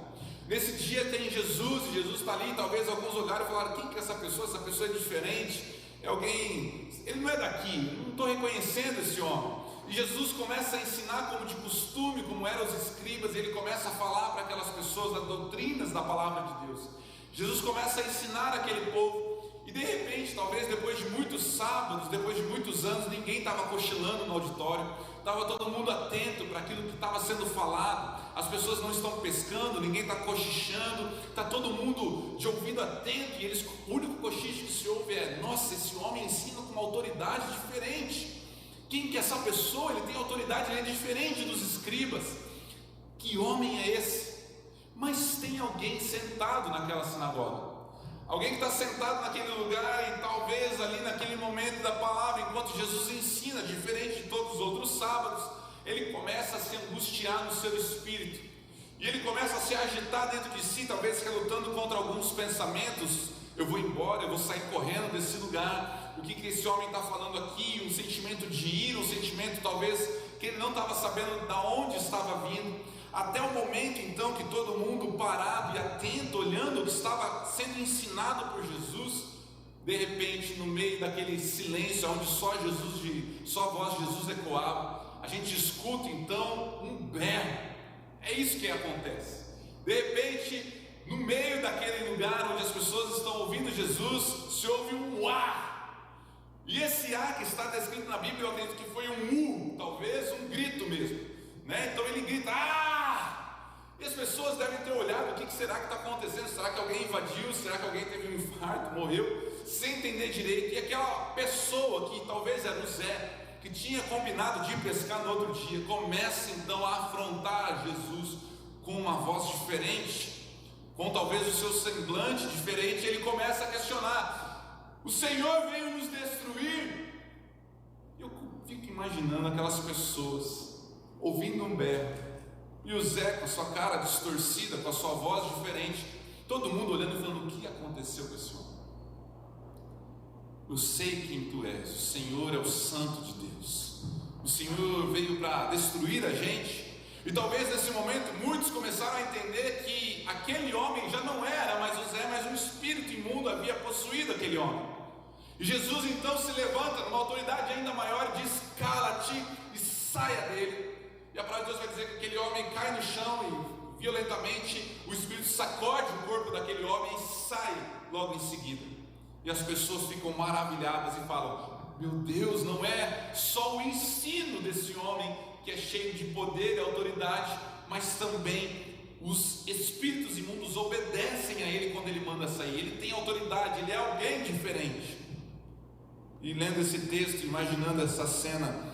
Nesse dia tem Jesus, e Jesus está ali. Talvez alguns olharam e falaram: quem que é essa pessoa? Essa pessoa é diferente, é alguém, ele não é daqui, não estou reconhecendo esse homem. E Jesus começa a ensinar como de costume, como eram os escribas, e ele começa a falar para aquelas pessoas as doutrinas da palavra de Deus. Jesus começa a ensinar aquele povo. E de repente, talvez depois de muitos sábados, depois de muitos anos, ninguém estava cochilando no auditório, estava todo mundo atento para aquilo que estava sendo falado. As pessoas não estão pescando, ninguém está cochichando, está todo mundo de ouvido atento, e eles, o único cochicho que se ouve é: nossa, esse homem ensina com uma autoridade diferente. Quem que é essa pessoa? Ele tem autoridade, ele é diferente dos escribas. Que homem é esse? Mas tem alguém sentado naquela sinagoga. Alguém que está sentado naquele lugar, e talvez ali naquele momento da palavra, enquanto Jesus ensina, diferente de todos os outros sábados, ele começa a se angustiar no seu espírito, e ele começa a se agitar dentro de si, talvez relutando contra alguns pensamentos: eu vou embora, eu vou sair correndo desse lugar, o que esse homem está falando aqui? Um sentimento de ira, um sentimento talvez que ele não estava sabendo de onde estava vindo. Até o momento então que todo mundo parado e atento, olhando o que estava sendo ensinado por Jesus, de repente, no meio daquele silêncio onde só a voz de Jesus ecoava, a gente escuta então um berro. É isso que acontece. De repente, no meio daquele lugar onde as pessoas estão ouvindo Jesus, se ouve um ar. E esse ar que está descrito na Bíblia, eu acredito que foi um talvez um grito mesmo, né? Então ele grita: ah! E as pessoas devem ter olhado: o que será que está acontecendo? Será que alguém invadiu? Será que alguém teve um infarto, morreu? Sem entender direito. E aquela pessoa que talvez era o Zé, que tinha combinado de ir pescar no outro dia, começa então a afrontar Jesus com uma voz diferente, com talvez o seu semblante diferente. Ele começa a questionar: o Senhor veio nos destruir? Eu fico imaginando aquelas pessoas ouvindo um berro, e o Zé com a sua cara distorcida, com a sua voz diferente, todo mundo olhando e falando: o que aconteceu com esse homem? Eu sei quem tu és, o Senhor é o Santo de Deus, o Senhor veio para destruir a gente. E talvez nesse momento muitos começaram a entender que aquele homem já não era mais o Zé, mas um espírito imundo havia possuído aquele homem. E Jesus então se levanta numa autoridade ainda maior e diz: cala-te e saia dele. E a palavra de Deus vai dizer que aquele homem cai no chão, e violentamente o Espírito sacode o corpo daquele homem e sai logo em seguida. E as pessoas ficam maravilhadas e falam: meu Deus, não é só o ensino desse homem que é cheio de poder e autoridade, mas também os espíritos imundos obedecem a ele quando ele manda sair. Ele tem autoridade, ele é alguém diferente. E lendo esse texto, imaginando essa cena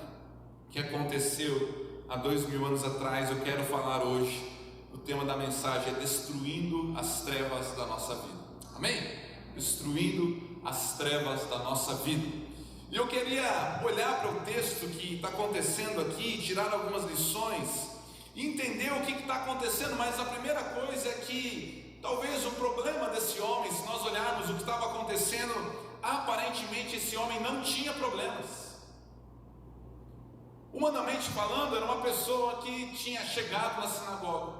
que aconteceu há 2000 anos atrás, eu quero falar hoje, o tema da mensagem é destruindo as trevas da nossa vida. Amém? Destruindo as trevas da nossa vida. E eu queria olhar para o texto que está acontecendo aqui, tirar algumas lições e entender o que está acontecendo. Mas a primeira coisa é que talvez o problema desse homem, se nós olharmos o que estava acontecendo, aparentemente esse homem não tinha problemas. Humanamente falando, era uma pessoa que tinha chegado na sinagoga,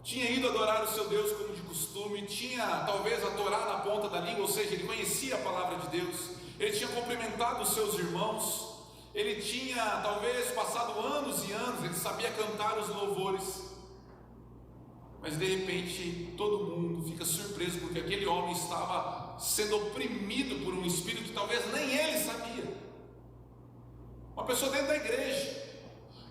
tinha ido adorar o seu Deus como de costume, tinha talvez a Torá na ponta da língua, ou seja, ele conhecia a palavra de Deus, ele tinha cumprimentado os seus irmãos, ele tinha talvez passado anos e anos, ele sabia cantar os louvores, mas de repente todo mundo fica surpreso porque aquele homem estava sendo oprimido por um espírito que talvez nem ele sabia. Uma pessoa dentro da igreja,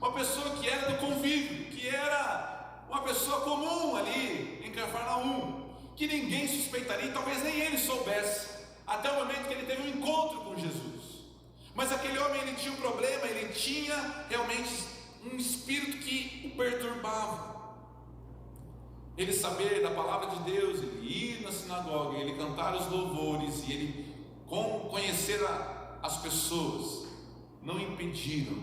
uma pessoa que era do convívio, que era uma pessoa comum ali em Cafarnaum, que ninguém suspeitaria e talvez nem ele soubesse, até o momento que ele teve um encontro com Jesus. Mas aquele homem, ele tinha um problema, ele tinha realmente um espírito que o perturbava. Ele saber da palavra de Deus, ele ir na sinagoga, ele cantar os louvores e ele conhecer as pessoas, não impediram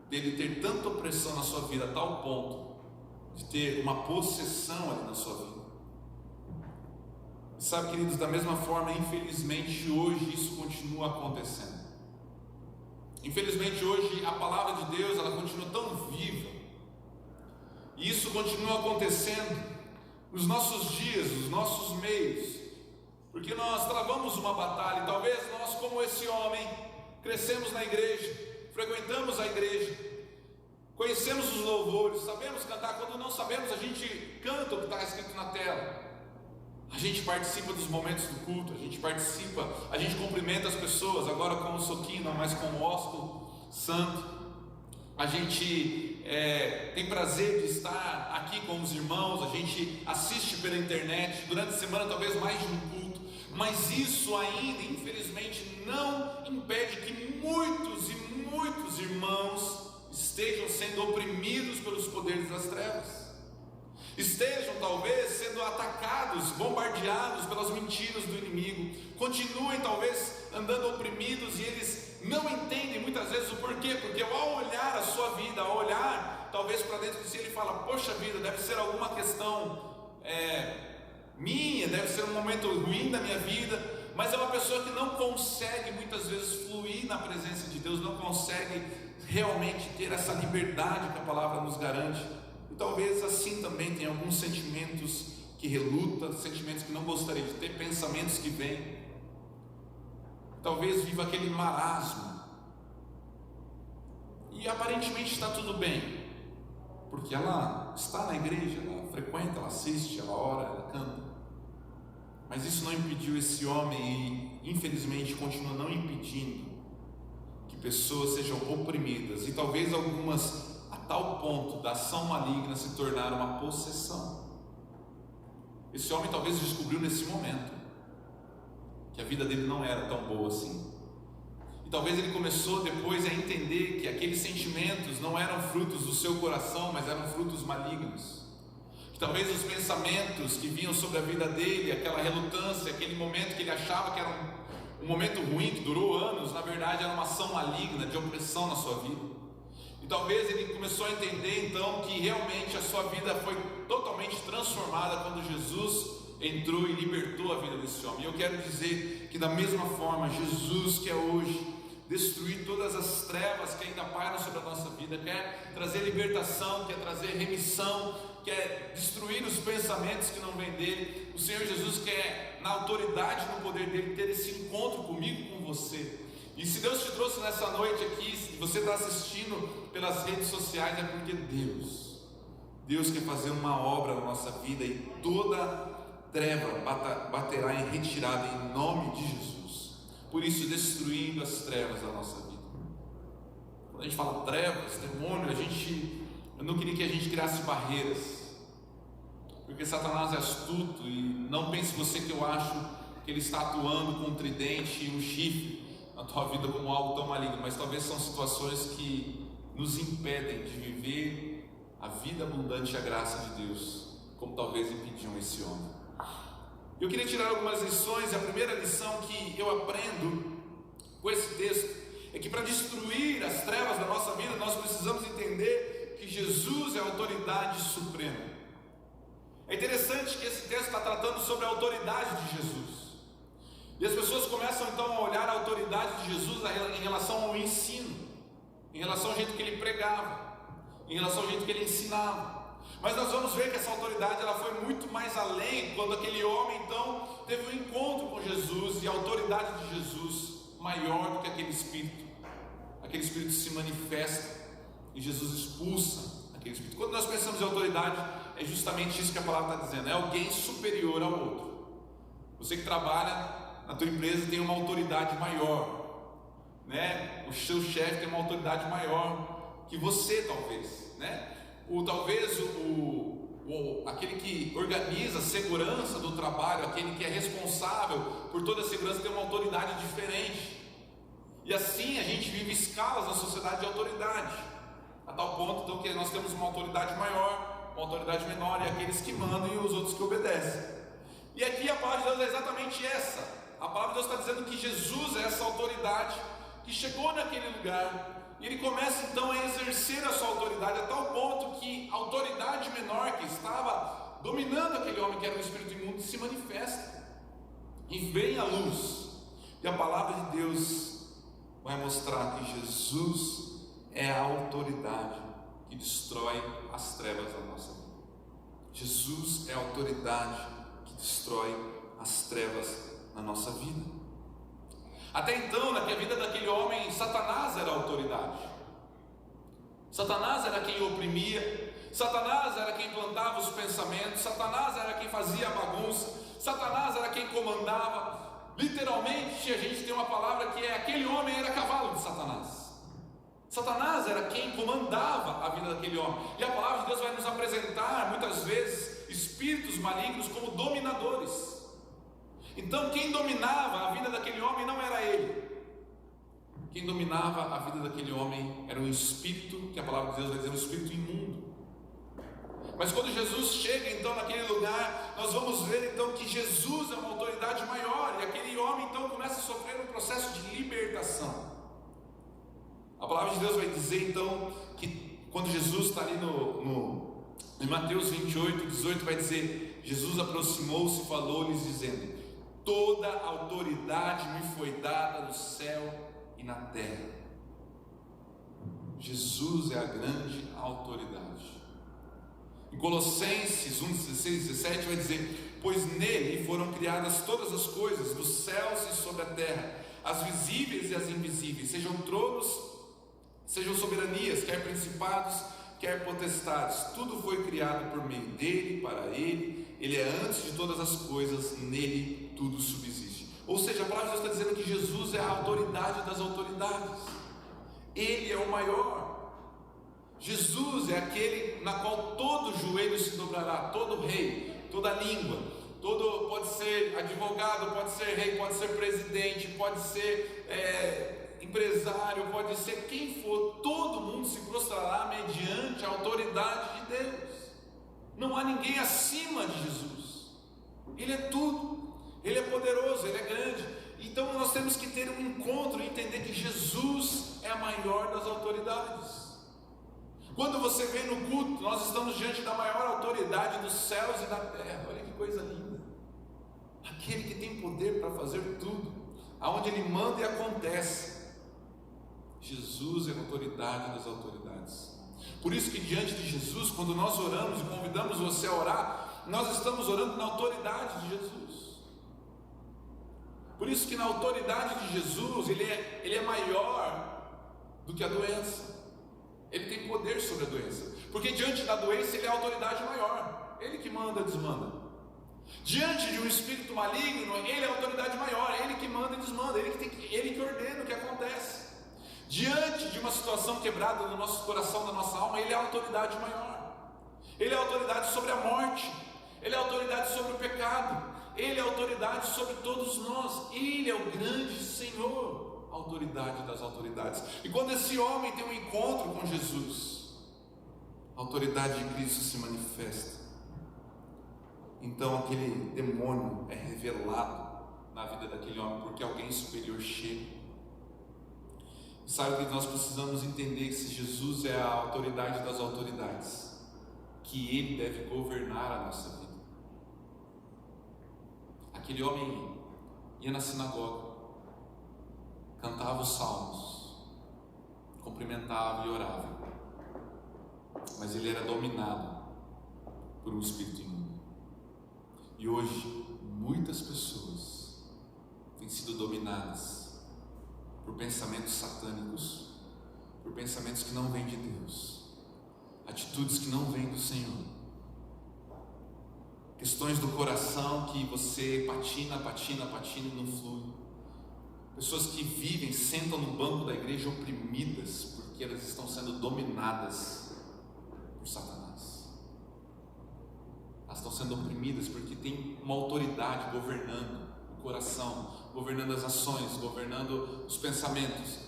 dele ter tanta opressão na sua vida, a tal ponto de ter uma possessão ali na sua vida. E sabe, queridos, da mesma forma, infelizmente hoje isso continua acontecendo. Infelizmente hoje a palavra de Deus, ela continua tão viva, e isso continua acontecendo nos nossos dias, nos nossos meios, porque nós travamos uma batalha, e talvez nós, como esse homem, crescemos na igreja, frequentamos a igreja, conhecemos os louvores, sabemos cantar. Quando não sabemos, a gente canta o que está escrito na tela, a gente participa dos momentos do culto, a gente participa, a gente cumprimenta as pessoas, agora com o soquinho, não mais com o ósculo santo. A gente tem prazer de estar aqui com os irmãos, a gente assiste pela internet, durante a semana talvez mais de um culto, mas isso ainda, infelizmente, não impede que muitos e muitos irmãos estejam sendo oprimidos pelos poderes das trevas, estejam talvez sendo atacados, bombardeados pelas mentiras do inimigo, continuem talvez andando oprimidos, e eles não entendem muitas vezes o porquê, porque ao olhar a sua vida, ao olhar talvez para dentro de si, ele fala: poxa vida, deve ser alguma questão minha, deve ser um momento ruim da minha vida. Mas é uma pessoa que não consegue muitas vezes fluir na presença de Deus, não consegue realmente ter essa liberdade que a palavra nos garante. E talvez assim também tem alguns sentimentos que reluta, sentimentos que não gostaria de ter, pensamentos que vêm. Talvez viva aquele marasmo, e aparentemente está tudo bem, porque ela está na igreja, ela frequenta, ela assiste, ela ora, ela canta. Mas isso não impediu esse homem, e infelizmente continua não impedindo, que pessoas sejam oprimidas, e talvez algumas a tal ponto da ação maligna se tornar uma possessão. Esse homem talvez descobriu nesse momento que a vida dele não era tão boa assim, e talvez ele começou depois a entender que aqueles sentimentos não eram frutos do seu coração, mas eram frutos malignos, que talvez os pensamentos que vinham sobre a vida dele, aquela relutância, aquele momento que ele achava que era um momento ruim, que durou anos, na verdade era uma ação maligna de opressão na sua vida. E talvez ele começou a entender então que realmente a sua vida foi totalmente transformada quando Jesus entrou e libertou a vida desse homem. E eu quero dizer que da mesma forma, Jesus quer hoje destruir todas as trevas que ainda pairam sobre a nossa vida, quer trazer libertação, quer trazer remissão, quer destruir os pensamentos que não vêm dele. O Senhor Jesus quer, na autoridade e no poder dele, ter esse encontro comigo e com você. E se Deus te trouxe nessa noite aqui, se você está assistindo pelas redes sociais, é porque Deus quer fazer uma obra na nossa vida, e toda treva baterá em retirada em nome de Jesus. Por isso, destruindo as trevas da nossa vida. Quando a gente fala trevas, demônio, eu não queria que a gente criasse barreiras, porque Satanás é astuto, e não pense você que eu acho que ele está atuando com um tridente e um chifre na tua vida como algo tão maligno, mas talvez são situações que nos impedem de viver a vida abundante e a graça de Deus, como talvez impediam esse homem. Eu queria tirar algumas lições, e a primeira lição que eu aprendo com esse texto é que para destruir as trevas da nossa vida, nós precisamos entender que Jesus é a autoridade suprema. É interessante que esse texto está tratando sobre a autoridade de Jesus, e as pessoas começam então a olhar a autoridade de Jesus em relação ao ensino, em relação ao jeito que ele pregava, em relação ao jeito que ele ensinava. Mas nós vamos ver que essa autoridade ela foi muito mais além, quando aquele homem então teve um encontro com Jesus, e a autoridade de Jesus maior do que aquele espírito. aquele espírito se manifesta e Jesus expulsa aquele espírito. Quando nós pensamos em autoridade, é justamente isso que a palavra está dizendo: é alguém superior ao outro. Você que trabalha na tua empresa tem uma autoridade maior, né? O seu chefe tem uma autoridade maior que você, talvez, né? Aquele que organiza a segurança do trabalho, aquele que é responsável por toda a segurança, tem uma autoridade diferente. E assim a gente vive escalas na sociedade de autoridade, a tal ponto então que nós temos uma autoridade maior, uma autoridade menor, e aqueles que mandam e os outros que obedecem. E aqui a palavra de Deus é exatamente essa. A palavra de Deus está dizendo que Jesus é essa autoridade que chegou naquele lugar. E ele começa então a exercer a sua autoridade, a tal ponto que a autoridade menor que estava dominando aquele homem que era um espírito imundo se manifesta e vem à luz. E a palavra de Deus vai mostrar que Jesus é a autoridade que destrói as trevas da nossa vida. Jesus é a autoridade que destrói as trevas na nossa vida. Até então, na vida daquele homem, Satanás era a autoridade. Satanás era quem oprimia, Satanás era quem plantava os pensamentos, Satanás era quem fazia a bagunça, Satanás era quem comandava. Literalmente, a gente tem uma palavra que é: aquele homem era cavalo de Satanás. Satanás era quem comandava a vida daquele homem. E a palavra de Deus vai nos apresentar, muitas vezes, espíritos malignos como dominadores. Então quem dominava a vida daquele homem não era ele. Quem dominava a vida daquele homem era um espírito, que a palavra de Deus vai dizer, um espírito imundo. Mas quando Jesus chega então naquele lugar, nós vamos ver então que Jesus é uma autoridade maior, e aquele homem então começa a sofrer um processo de libertação. A palavra de Deus vai dizer então que quando Jesus está ali em Mateus 28, 18, vai dizer: Jesus aproximou-se e falou-lhes dizendo: toda autoridade me foi dada no céu e na terra. Jesus é a grande autoridade. Em Colossenses 1, 16 e 17 vai dizer: pois nele foram criadas todas as coisas, dos céus e sobre a terra, as visíveis e as invisíveis, sejam tronos, sejam soberanias, quer principados, quer potestades, tudo foi criado por meio dele, para ele. Ele é antes de todas as coisas, nele tudo subsiste. Ou seja, a palavra de Deus está dizendo que Jesus é a autoridade das autoridades. Ele é o maior. Jesus é aquele na qual todo joelho se dobrará, todo rei, toda língua, todo, pode ser advogado, pode ser rei, pode ser presidente, pode ser empresário, pode ser quem for, todo mundo se prostrará mediante a autoridade de Deus. Não há ninguém acima de Jesus. Ele é tudo, Ele é poderoso, Ele é grande. Então nós temos que ter um encontro e entender que Jesus é a maior das autoridades. Quando você vem no culto, nós estamos diante da maior autoridade dos céus e da terra. Olha que coisa linda. Aquele que tem poder para fazer tudo, aonde Ele manda e acontece. Jesus é a autoridade das autoridades. Por isso que diante de Jesus, quando nós oramos e convidamos você a orar, nós estamos orando na autoridade de Jesus. Por isso que na autoridade de Jesus, Ele é maior do que a doença. Ele tem poder sobre a doença, porque diante da doença Ele é a autoridade maior, Ele que manda e desmanda. Diante de um espírito maligno, Ele é a autoridade maior, Ele que manda e desmanda, Ele que ordena o que acontece. Diante de uma situação quebrada no nosso coração, na nossa alma, Ele é a autoridade maior. Ele é a autoridade sobre a morte, Ele é a autoridade sobre o pecado, Ele é a autoridade sobre todos nós. Ele é o grande Senhor, a autoridade das autoridades. E quando esse homem tem um encontro com Jesus, a autoridade de Cristo se manifesta. Então aquele demônio é revelado na vida daquele homem, porque alguém superior chega. Sabe que nós precisamos entender que se Jesus é a autoridade das autoridades, que Ele deve governar a nossa vida. Aquele homem ia na sinagoga, cantava os salmos, cumprimentava e orava, mas ele era dominado por um espírito imundo. E hoje muitas pessoas têm sido dominadas por pensamentos satânicos, por pensamentos que não vêm de Deus, atitudes que não vêm do Senhor, questões do coração que você patina e não flui. Pessoas que vivem, sentam no banco da igreja oprimidas, porque elas estão sendo dominadas por Satanás. Elas estão sendo oprimidas porque tem uma autoridade governando o coração, governando as ações, governando os pensamentos.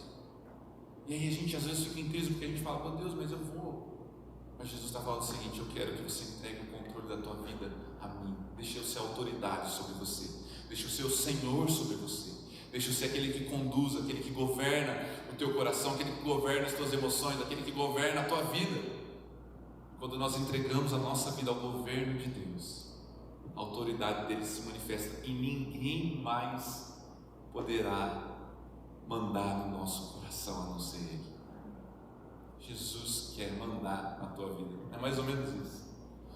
E aí a gente às vezes fica em crise porque a gente fala: meu Deus, mas eu vou. Mas Jesus está falando o seguinte: eu quero que você entregue o controle da tua vida a mim. Deixa eu ser autoridade sobre você, deixa eu ser o Senhor sobre você, deixa eu ser aquele que conduz, aquele que governa o teu coração, aquele que governa as tuas emoções, aquele que governa a tua vida. Quando nós entregamos a nossa vida ao governo de Deus, a autoridade dele se manifesta e ninguém mais poderá mandar no nosso coração a não ser ele. Jesus quer mandar na tua vida. É mais ou menos isso.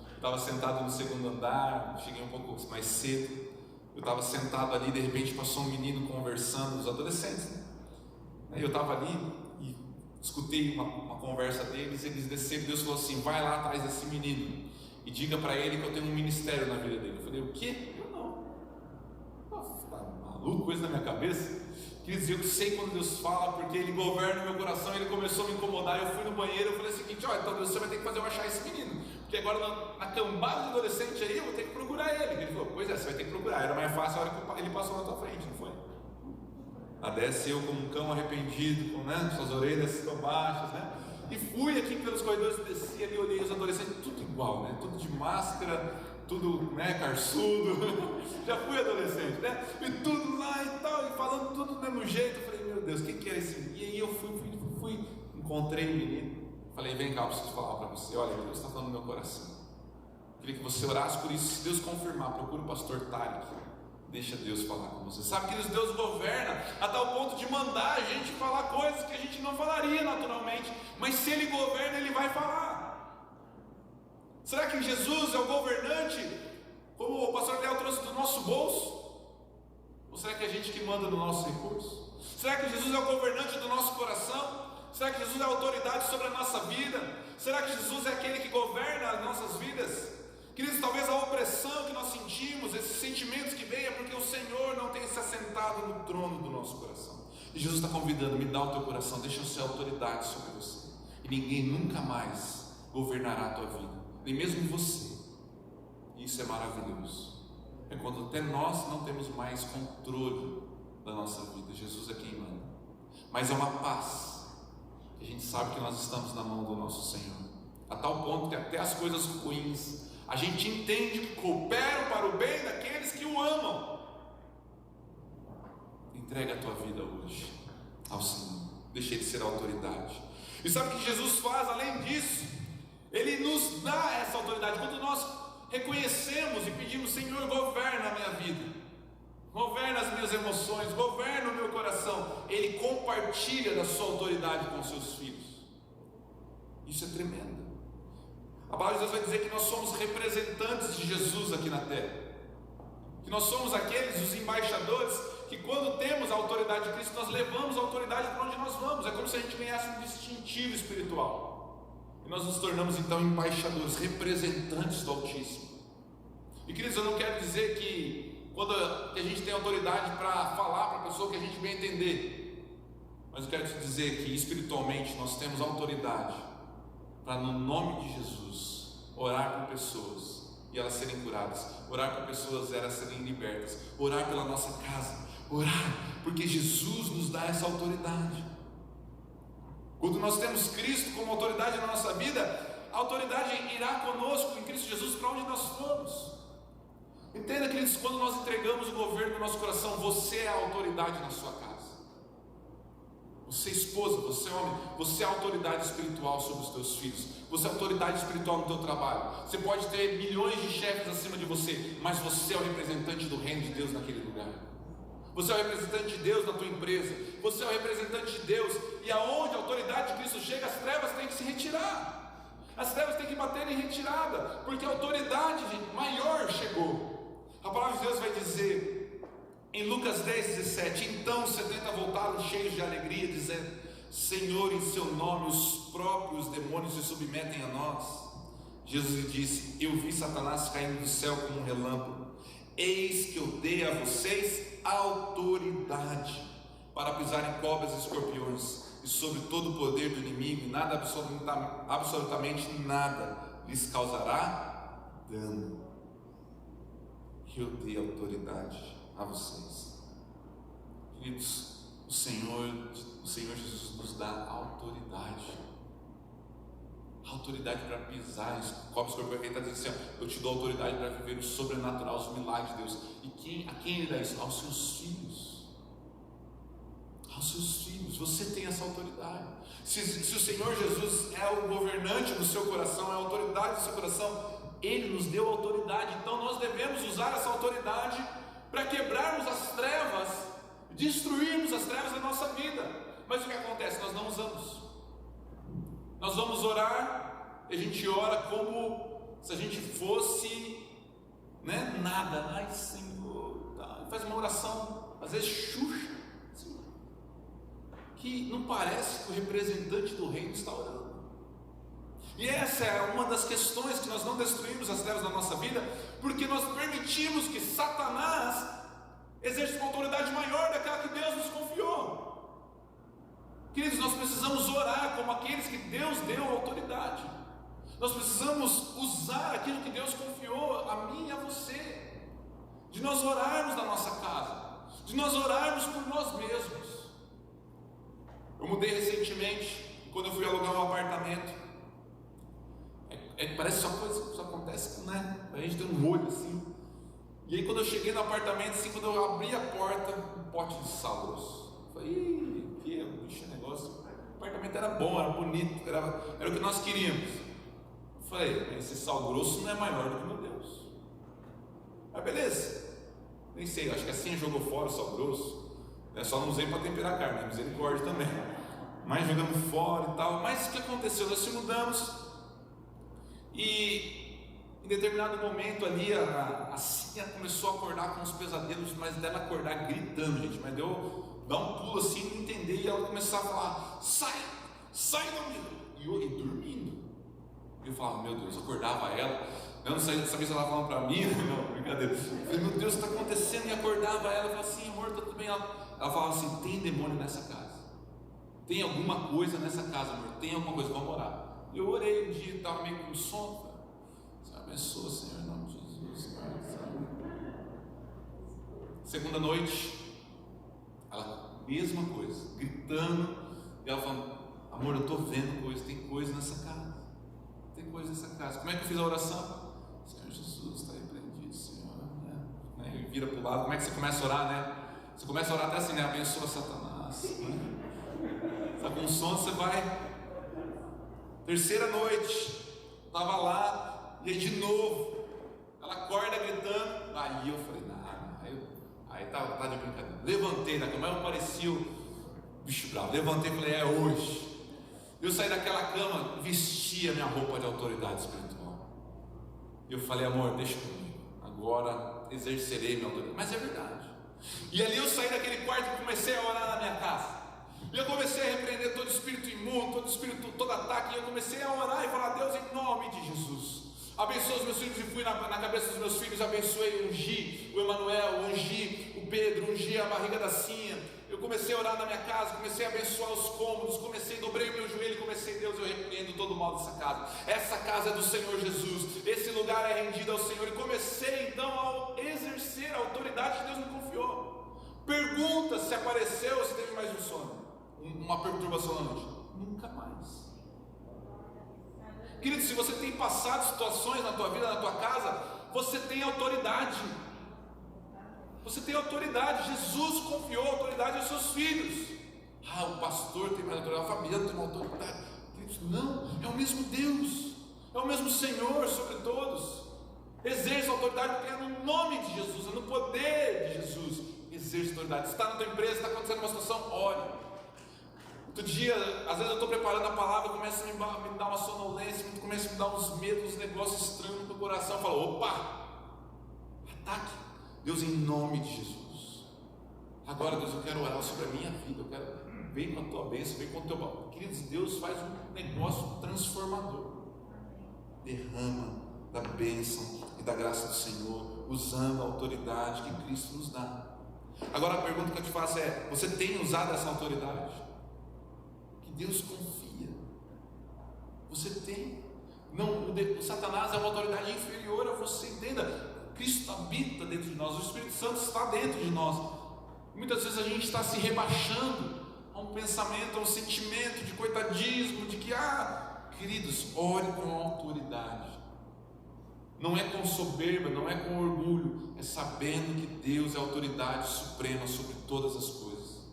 Eu estava sentado no segundo andar, cheguei um pouco mais cedo. Eu estava sentado ali, de repente passou um menino conversando, os adolescentes, né? Eu estava ali e escutei uma conversa deles. Eles desceram, Deus falou assim: vai lá atrás desse menino e diga para ele que eu tenho um ministério na vida dele. Eu falei: o quê? Eu não. Nossa, tá maluco, coisa na minha cabeça. Quer dizer, eu sei quando Deus fala, porque ele governa o meu coração. Ele começou a me incomodar. Eu fui no banheiro, eu falei o seguinte: olha, então Deus, você vai ter que fazer eu achar esse menino, porque agora na cambada de adolescente aí eu vou ter que procurar ele. Ele falou: pois é, você vai ter que procurar. Era mais fácil a hora que ele passou na tua frente, não foi? Lá desce eu como um cão arrependido, com, né, suas orelhas tão baixas, né? E fui aqui pelos corredores, desci ali, olhei os adolescentes, tudo igual, né? Tudo de máscara, tudo, né, carçudo. Já fui adolescente, né? E tudo lá e tal, e falando tudo do mesmo jeito. Eu falei: meu Deus, o que é esse menino? E aí eu fui, encontrei o menino. Falei: vem cá, eu preciso falar para você. Olha, Deus está falando no meu coração. Queria que você orasse por isso. Se Deus confirmar, procura o pastor Tarek. Deixa Deus falar com você. Sabe que Deus governa a tal ponto de mandar a gente falar coisas que a gente não falaria naturalmente, mas se Ele governa, Ele vai falar. Será que Jesus é o governante, como o pastor Léo trouxe, do nosso bolso? Ou será que é a gente que manda no nosso recurso? Será que Jesus é o governante do nosso coração? Será que Jesus é a autoridade sobre a nossa vida? Será que Jesus é aquele que governa as nossas vidas? Queridos, talvez a opressão que nós sentimos, esses sentimentos que vêm, é porque o Senhor não tem se assentado no trono do nosso coração. E Jesus está convidando: me dá o teu coração, deixa eu ser autoridade sobre você. E ninguém nunca mais governará a tua vida, nem mesmo você. E isso é maravilhoso. É quando até nós não temos mais controle da nossa vida. Jesus é quem manda. Mas é uma paz, que a gente sabe que nós estamos na mão do nosso Senhor, a tal ponto que até as coisas ruins a gente entende que cooperam para o bem daqueles que o amam. Entrega a tua vida hoje ao Senhor, deixa Ele ser a autoridade. E sabe o que Jesus faz além disso? Ele nos dá essa autoridade. Quando nós reconhecemos e pedimos: Senhor, governa a minha vida, governa as minhas emoções, governa o meu coração, Ele compartilha da sua autoridade com os seus filhos. Isso é tremendo. A palavra de Deus vai dizer que nós somos representantes de Jesus aqui na terra, que nós somos aqueles, os embaixadores, que quando temos a autoridade de Cristo, nós levamos a autoridade para onde nós vamos. É como se a gente ganhasse um distintivo espiritual, e nós nos tornamos então embaixadores, representantes do Altíssimo. E queridos, eu não quero dizer que quando a gente tem autoridade para falar para a pessoa que a gente bem entender, mas eu quero te dizer que espiritualmente nós temos autoridade para, no nome de Jesus, orar por pessoas e elas serem curadas, orar por pessoas e elas serem libertas, orar pela nossa casa, orar, porque Jesus nos dá essa autoridade. Quando nós temos Cristo como autoridade na nossa vida, a autoridade irá conosco em Cristo Jesus para onde nós formos. Entenda, queridos, quando nós entregamos o governo do nosso coração, você é a autoridade na sua casa. Você é esposa, você é homem, você é a autoridade espiritual sobre os teus filhos, você é a autoridade espiritual no teu trabalho. Você pode ter milhões de chefes acima de você, mas você é o representante do reino de Deus naquele lugar. Você é o representante de Deus na tua empresa, você é o representante de Deus, e aonde a autoridade de Cristo chega, as trevas têm que se retirar, as trevas têm que bater em retirada, porque a autoridade maior chegou. A palavra de Deus vai dizer em Lucas 10:17: então os 70 voltaram cheios de alegria, dizendo: Senhor, em seu nome os próprios demônios se submetem a nós. Jesus lhe disse: eu vi Satanás caindo do céu como um relâmpago. Eis que eu dei a vocês autoridade para pisar em cobras e escorpiões e sobre todo o poder do inimigo, e nada, absolutamente nada lhes causará dano. Eu dei autoridade a vocês. Queridos, o Senhor Jesus nos dá autoridade para pisar em cobras e escorpiões. Ele está dizendo assim: eu te dou autoridade para viver o sobrenatural, os milagres de Deus. E a quem Ele dá isso? Aos seus filhos. Aos seus filhos. Você tem essa autoridade. Se o Senhor Jesus é o governante do seu coração, é a autoridade do seu coração, Ele nos deu autoridade. Então nós devemos usar essa autoridade para quebrarmos as trevas, destruirmos as trevas da nossa vida. Mas o que acontece? Nós não usamos. Nós vamos orar, e a gente ora como se a gente fosse, nada. Ai, Senhor, tá. Faz uma oração, às vezes xuxa, assim, que não parece que o representante do reino está orando. E essa é uma das questões que nós não destruímos as trevas da nossa vida, porque nós permitimos que Satanás exerça uma autoridade maior daquela que Deus nos confiou. Queridos, nós precisamos orar como aqueles que Deus deu autoridade. Nós precisamos usar aquilo que Deus confiou a mim e a você, de nós orarmos na nossa casa, de nós orarmos por nós mesmos. Eu mudei recentemente, quando eu fui alugar um apartamento. Parece só coisa que só acontece, a gente tem um olho assim. E aí quando eu cheguei no apartamento, assim, quando eu abri a porta, um pote de sal grosso. Eu falei, que bicho, negócio. O apartamento era bom, era bonito, era o que nós queríamos. Eu falei, esse sal grosso não é maior do que o meu Deus. Mas beleza, nem sei, acho que assim jogou fora o sal grosso. Só não usei para temperar a carne, misericórdia também. Mas jogamos fora e tal. Mas o que aconteceu? Nós se mudamos. E em determinado momento ali a Cinha começou a acordar com uns pesadelos, mas dela acordar gritando, gente, mas deu dar um pulo assim, não entender, e ela começava a falar: sai dormindo, e dormindo. E eu falava, meu Deus, eu acordava ela, eu não sabia se ela estava falando para mim, não, brincadeira. Eu falei, meu Deus, o que está acontecendo? E acordava ela, eu falava assim, amor, está tudo bem? Ela falava assim, tem demônio nessa casa, tem alguma coisa nessa casa, amor, tem alguma coisa, vamos orar. Eu orei um dia, estava meio com sono. Senhor, abençoa, Senhor, em nome de Jesus. Segunda noite, ela, mesma coisa, gritando, e ela falando, amor, eu estou vendo coisa, tem coisa nessa casa. Tem coisa nessa casa. Como é que eu fiz a oração? Senhor Jesus, está repreendido, Senhor. E vira para o lado. Como é que você começa a orar, Você começa a orar até assim, abençoa Satanás. Está com sono, você vai. Terceira noite, estava lá, e aí de novo, ela acorda gritando. Aí eu falei, aí tá de brincadeira. Levantei da cama, eu parecia o bicho bravo. Levantei e falei, é hoje. Eu saí daquela cama, vesti a minha roupa de autoridade espiritual. E eu falei, amor, deixa comigo, agora exercerei minha autoridade. Mas é verdade. E ali eu saí daquele quarto e comecei a orar na minha casa. E eu comecei a repreender todo espírito imundo, todo ataque. E eu comecei a orar e falar, Deus, em nome de Jesus, abençoa os meus filhos. E fui na cabeça dos meus filhos, abençoei, ungi o Emanuel, ungi o Pedro, ungi a barriga da Cinha. Eu comecei a orar na minha casa, comecei a abençoar os cômodos, dobrei o meu joelho e comecei, Deus, eu repreendo todo o mal dessa casa. Essa casa é do Senhor Jesus, esse lugar é rendido ao Senhor. E comecei então a exercer a autoridade que Deus me confiou. Pergunta se apareceu ou se teve mais um sono, uma perturbação na noite. Nunca mais. Querido, se você tem passado situações na tua vida, na tua casa, você tem autoridade. Você tem autoridade. Jesus confiou a autoridade aos seus filhos. O pastor tem mais autoridade, a família tem uma autoridade. Queridos, não, é o mesmo Deus, é o mesmo Senhor sobre todos. Exerça a autoridade porque é no nome de Jesus, é no poder de Jesus. Exerça a autoridade. Se está na tua empresa, está acontecendo uma situação, ore. Outro dia, às vezes eu estou preparando a palavra, começa a me dar uma sonolência, começa a me dar uns medos, uns negócios estranhos no meu coração. Eu falo, opa, ataque. Deus, em nome de Jesus. Agora, Deus, eu quero orar sobre a minha vida, eu quero vem com a tua bênção, vem com o teu balão. Queridos, Deus faz um negócio transformador. Derrama da bênção e da graça do Senhor, usando a autoridade que Cristo nos dá. Agora a pergunta que eu te faço é: você tem usado essa autoridade? Que Deus confia. Você tem. Não, o Satanás é uma autoridade inferior a você, entenda. Cristo habita dentro de nós, o Espírito Santo está dentro de nós. Muitas vezes a gente está se rebaixando a um pensamento, a um sentimento de coitadismo, de que, queridos, ore com autoridade. Não é com soberba, não é com orgulho, é sabendo que Deus é a autoridade suprema sobre todas as coisas.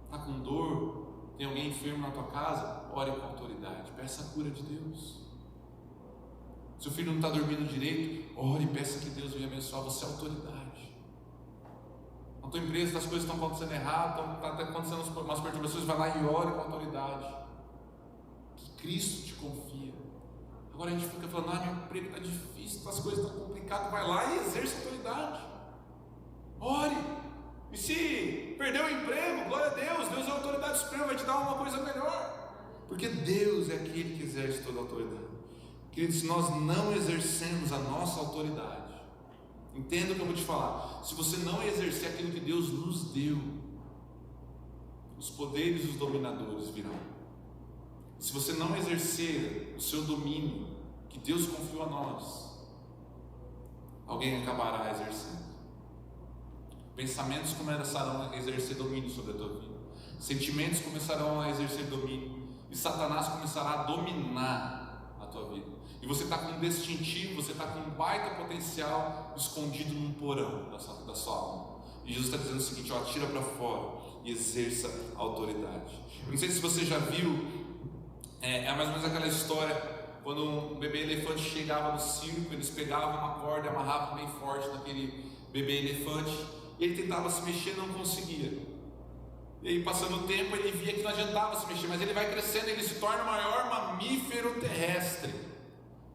Está com dor? Tem alguém enfermo na tua casa? Ore com autoridade, peça a cura de Deus. Seu filho não está dormindo direito? Ore e peça que Deus venha abençoar. Você é autoridade. Na tua empresa as coisas estão acontecendo errado, está acontecendo umas perturbações, vai lá e ore com autoridade, que Cristo te confia. Agora a gente fica falando: meu emprego está difícil, as coisas estão complicadas. Vai lá e exerce autoridade. Ore. E se perdeu o emprego, glória a Deus, Deus é a autoridade suprema, vai te dar uma coisa melhor, porque Deus é aquele que exerce toda a autoridade. Queridos, se nós não exercemos a nossa autoridade, entenda o que eu vou te falar. Se você não exercer aquilo que Deus nos deu, os poderes e os dominadores virão. Se você não exercer o seu domínio que Deus confiou a nós, alguém acabará exercendo. Pensamentos começarão a exercer domínio sobre a tua vida, sentimentos começarão a exercer domínio, e Satanás começará a dominar a tua vida. E você está com um distintivo, você está com um baita potencial escondido num porão da sua alma. E Jesus está dizendo o seguinte: tira para fora e exerça a autoridade. Eu não sei se você já viu, é mais ou menos aquela história, quando um bebê elefante chegava no circo, eles pegavam uma corda e amarravam bem forte naquele bebê elefante, e ele tentava se mexer e não conseguia. E aí, passando o tempo, ele via que não adiantava se mexer, mas ele vai crescendo, ele se torna o maior mamífero terrestre,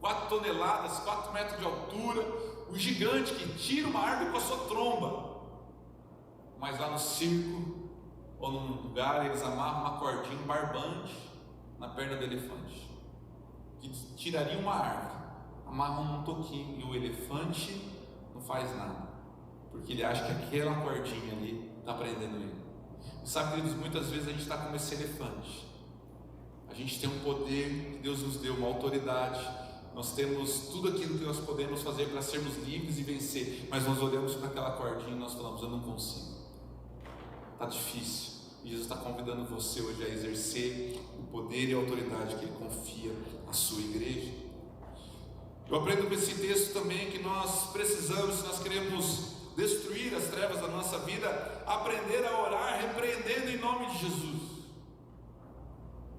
4 toneladas, 4 metros de altura, o gigante que tira uma árvore com a sua tromba. Mas lá no circo, ou num lugar, eles amarram uma cordinha, um barbante na perna do elefante, que tiraria uma árvore, amarram um toquinho, e o elefante não faz nada, porque ele acha que aquela cordinha ali está prendendo ele. E sabe, queridos, muitas vezes a gente está como esse elefante. A gente tem um poder que Deus nos deu, uma autoridade. Nós temos tudo aquilo que nós podemos fazer para sermos livres e vencer, mas nós olhamos para aquela cordinha e nós falamos: eu não consigo, está difícil. E Jesus está convidando você hoje a exercer o poder e a autoridade que Ele confia à sua igreja. Eu aprendo com esse texto também que nós precisamos, se nós queremos destruir as trevas da nossa vida, aprender a orar repreendendo em nome de Jesus.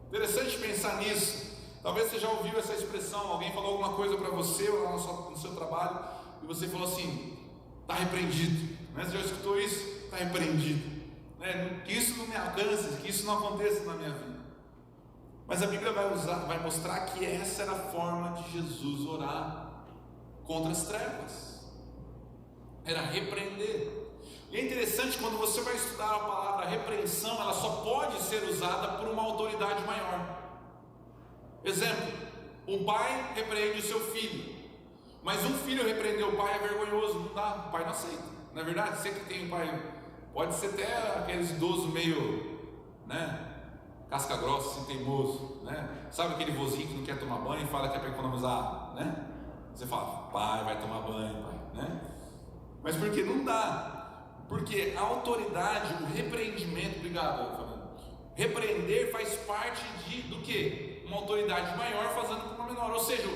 Interessante pensar nisso. Talvez você já ouviu essa expressão, alguém falou alguma coisa para você ou lá no seu trabalho, e você falou assim: está repreendido, né? Você já escutou isso? Está repreendido, né? Que isso não me alcance, que isso não aconteça na minha vida. Mas a Bíblia vai mostrar que essa era a forma de Jesus orar contra as trevas, era repreender. E é interessante, quando você vai estudar a palavra repreensão, ela só pode ser usada por uma autoridade maior. Exemplo: um pai repreende o seu filho, mas um filho repreender o pai é vergonhoso, não dá, o pai não aceita. Na verdade, você que tem um pai, pode ser até aqueles idosos meio, casca grossa, assim, teimoso, sabe aquele vozinho que não quer tomar banho e fala que é para economizar, Você fala: pai, vai tomar banho, pai, Mas por que não dá? Porque a autoridade, o repreendimento, obrigado, Fernando. Repreender faz parte do quê? Uma autoridade maior fazendo com uma menor. Ou seja,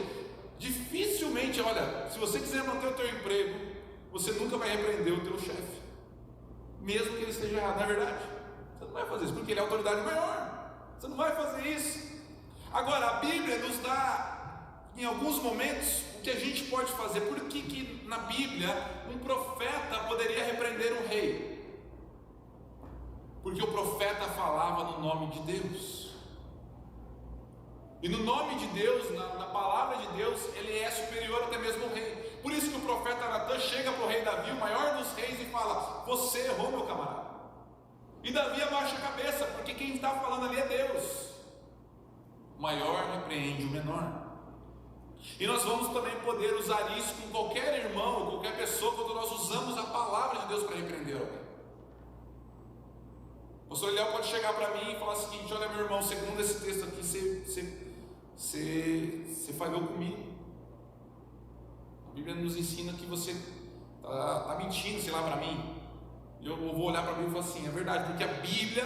dificilmente, olha, se você quiser manter o teu emprego, você nunca vai repreender o teu chefe, mesmo que ele esteja errado, não é verdade? Você não vai fazer isso, porque ele é a autoridade maior. Você não vai fazer isso. Agora, a Bíblia nos dá, em alguns momentos, o que a gente pode fazer. Por que na Bíblia um profeta poderia repreender um rei? Porque o profeta falava no nome de Deus, e no nome de Deus, na palavra de Deus, ele é superior até mesmo ao rei. Por isso que o profeta Natan chega para o rei Davi, o maior dos reis, e fala: você errou, meu camarada. E Davi abaixa abaixe a cabeça, porque quem está falando ali é Deus. O maior repreende o menor. E nós vamos também poder usar isso com qualquer irmão, ou qualquer pessoa, quando nós usamos a palavra de Deus para repreender alguém. O pastor Eliel pode chegar para mim e falar o seguinte: olha, meu irmão, segundo esse texto aqui, você falhou comigo. A Bíblia nos ensina que você está mentindo, sei lá, para mim. E eu vou olhar para mim e falar assim: é verdade, porque a Bíblia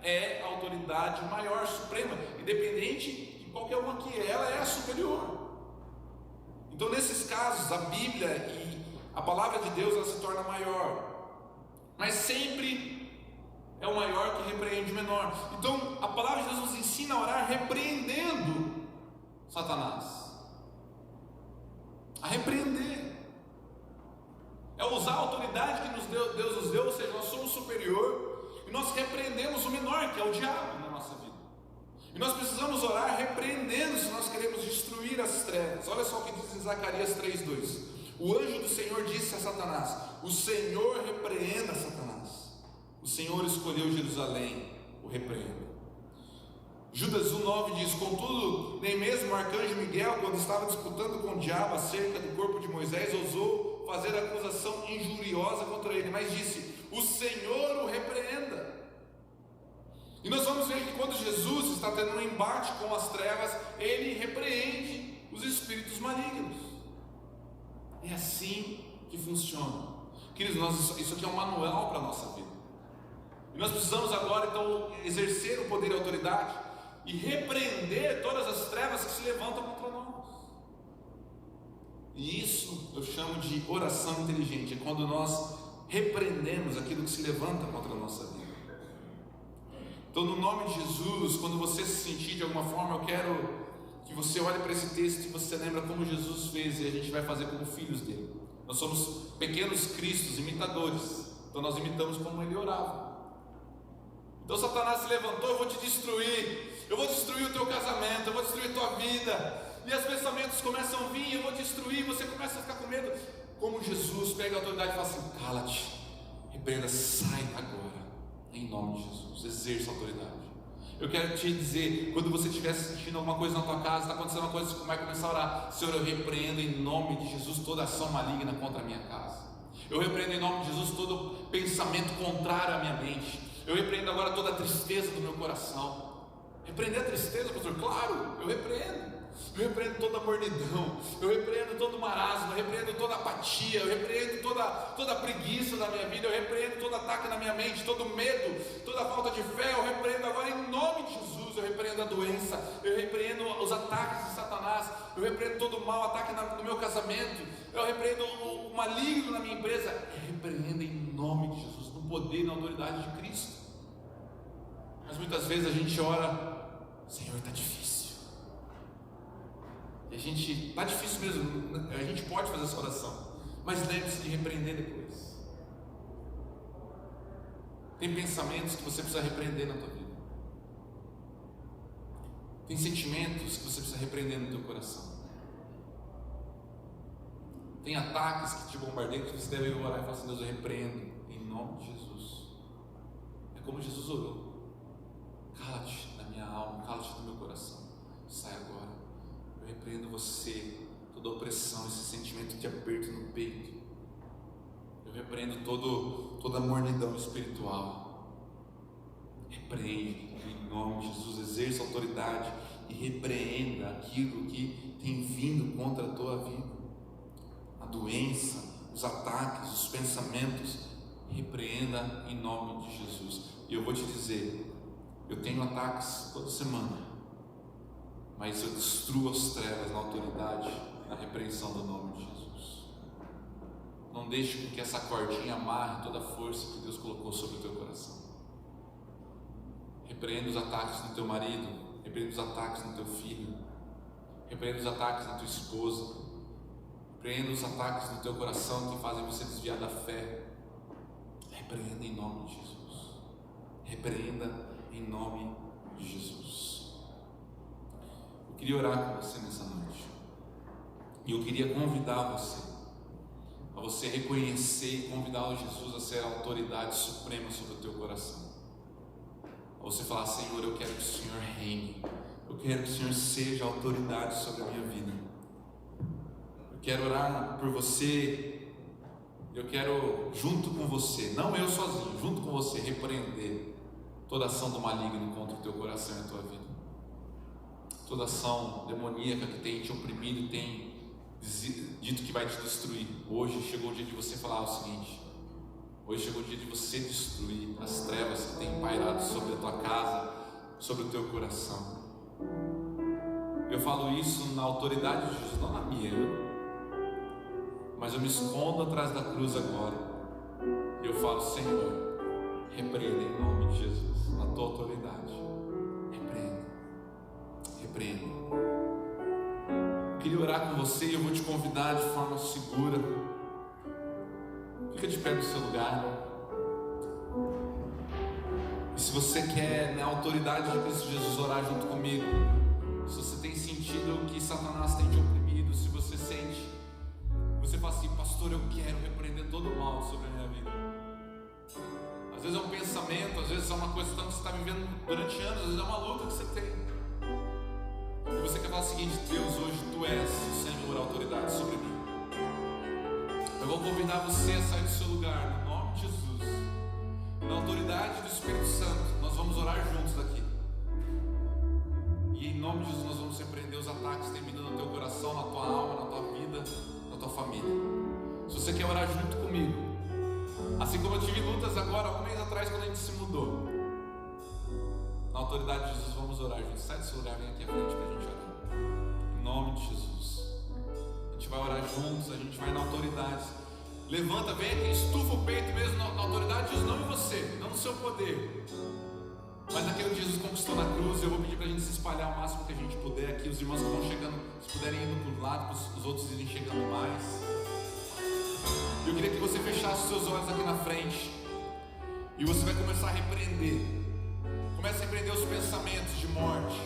é a autoridade maior, suprema, independente de qualquer uma que ela é a superior. Então, nesses casos, a Bíblia e a palavra de Deus, ela se torna maior, mas sempre é o maior que repreende o menor. Então, a palavra de Deus nos ensina a orar repreendendo Satanás, a repreender, é usar a autoridade que Deus nos deu, ou seja, nós somos superior, e nós repreendemos o menor, que é o diabo, na nossa vida. E nós precisamos orar repreendendo se nós queremos destruir as trevas. Olha só o que diz em Zacarias 3:2. O anjo do Senhor disse a Satanás: o Senhor repreenda Satanás, o Senhor escolheu Jerusalém, o repreenda. Judas 1:9 diz: contudo, nem mesmo o arcanjo Miguel, quando estava disputando com o diabo acerca do corpo de Moisés, ousou fazer acusação injuriosa contra ele, mas disse: o Senhor o repreenda. E nós vamos ver que quando Jesus está tendo um embate com as trevas, ele repreende os espíritos malignos. É assim que funciona. Queridos, isso aqui é um manual para a nossa vida. E nós precisamos agora então exercer o poder e a autoridade e repreender todas as trevas que se levantam contra nós. E isso eu chamo de oração inteligente. É quando nós repreendemos aquilo que se levanta contra a nossa vida. Então, no nome de Jesus, quando você se sentir de alguma forma, eu quero que você olhe para esse texto e você lembra como Jesus fez, e a gente vai fazer como filhos dele. Nós somos pequenos cristos, imitadores. Então nós imitamos como ele orava. Então Satanás se levantou: eu vou te destruir, eu vou destruir o teu casamento, eu vou destruir a tua vida. E os pensamentos começam a vir: eu vou destruir. Você começa a ficar com medo. Como Jesus pega a autoridade e fala assim: cala-te, repreenda, sai agora, em nome de Jesus, exerça a autoridade. Eu quero te dizer, quando você estiver sentindo alguma coisa na tua casa, está acontecendo uma coisa, você vai começar a orar: Senhor, eu repreendo em nome de Jesus toda ação maligna contra a minha casa. Eu repreendo em nome de Jesus todo pensamento contrário à minha mente. Eu repreendo agora toda a tristeza do meu coração. Repreender a tristeza, pastor? Claro, eu repreendo. Eu repreendo toda a mornidão, eu repreendo todo o marasmo, eu repreendo toda a apatia, eu repreendo toda a preguiça da minha vida, eu repreendo todo ataque na minha mente, todo medo, toda a falta de fé. Eu repreendo agora em nome de Jesus. Eu repreendo a doença, eu repreendo os ataques de Satanás, eu repreendo todo o mau ataque no meu casamento, eu repreendo o maligno na minha empresa. Eu repreendo em nome de Jesus, no poder e na autoridade de Cristo. Mas muitas vezes a gente ora: Senhor, está difícil. E a gente, está difícil mesmo, a gente pode fazer essa oração, mas lembre-se de repreender depois. Tem pensamentos que você precisa repreender na tua vida. Tem sentimentos que você precisa repreender no teu coração. Tem ataques que te bombardeiam que você deve orar e falar assim: Deus, eu repreendo em nome de Jesus. É como Jesus orou: cala-te na minha alma, cala-te no meu coração, sai agora. Eu repreendo você, toda a opressão, esse sentimento de aperto no peito. Eu repreendo toda a mornidão espiritual. Repreende em nome de Jesus, exerça autoridade e repreenda aquilo que tem vindo contra a tua vida. A doença, os ataques, os pensamentos, repreenda em nome de Jesus. E eu vou te dizer, eu tenho ataques toda semana, mas eu destruo as trevas na autoridade, na repreensão do nome de Jesus. Não deixe com que essa cordinha amarre toda a força que Deus colocou sobre o teu coração. Repreenda os ataques no teu marido, repreenda os ataques no teu filho, repreenda os ataques na tua esposa, repreenda os ataques no teu coração que fazem você desviar da fé. Repreenda em nome de Jesus. Repreenda em nome de Jesus. Eu queria orar com você nessa noite, e eu queria convidar você a você reconhecer e convidar o Jesus a ser a autoridade suprema sobre o teu coração. Ou você falar: Senhor, eu quero que o Senhor reine, eu quero que o Senhor seja a autoridade sobre a minha vida. Eu quero orar por você, eu quero, junto com você, não eu sozinho, junto com você, repreender toda ação do maligno contra o teu coração e a tua vida. Toda ação demoníaca que tem te oprimido e tem dito que vai te destruir. Hoje chegou o dia de você falar o seguinte: hoje chegou o dia de você destruir as trevas que têm pairado sobre a tua casa, sobre o teu coração. Eu falo isso na autoridade de Jesus, não na minha, mas eu me escondo atrás da cruz agora. E eu falo: Senhor, repreenda em nome de Jesus, na tua autoridade. Repreenda. Eu queria orar com você e eu vou te convidar de forma segura. Fica de pé no seu lugar. E se você quer, na autoridade de Cristo Jesus, orar junto comigo, se você tem sentido que Satanás tem te oprimido, se você sente, você fala assim: pastor, eu quero repreender todo o mal sobre a minha vida. Às vezes é um pensamento, às vezes é uma coisa que você está vivendo durante anos, às vezes é uma luta que você tem. E você quer falar o seguinte: Deus, hoje Tu és o Senhor, a autoridade sobre mim. Eu vou convidar você a sair do seu lugar, no nome de Jesus, na autoridade do Espírito Santo. Nós vamos orar juntos aqui. E em nome de Jesus nós vamos repreender os ataques que têm vindo no teu coração, na tua alma, na tua vida, na tua família. Se você quer orar junto comigo, assim como eu tive lutas agora, um mês atrás, quando a gente se mudou, na autoridade de Jesus, vamos orar juntos. Sai do seu lugar, vem aqui à frente para a gente orar. Em nome de Jesus. A gente vai orar juntos, a gente vai na autoridade. Levanta, vem aqui, estufa o peito mesmo na autoridade de Jesus, não em você, não no seu poder, mas naquilo que Jesus conquistou na cruz. Eu vou pedir para a gente se espalhar o máximo que a gente puder aqui. Os irmãos que estão chegando, se puderem ir para o lado, para os outros irem chegando mais. Eu queria que você fechasse os seus olhos aqui na frente. E você vai começar a repreender. Comece a repreender os pensamentos de morte.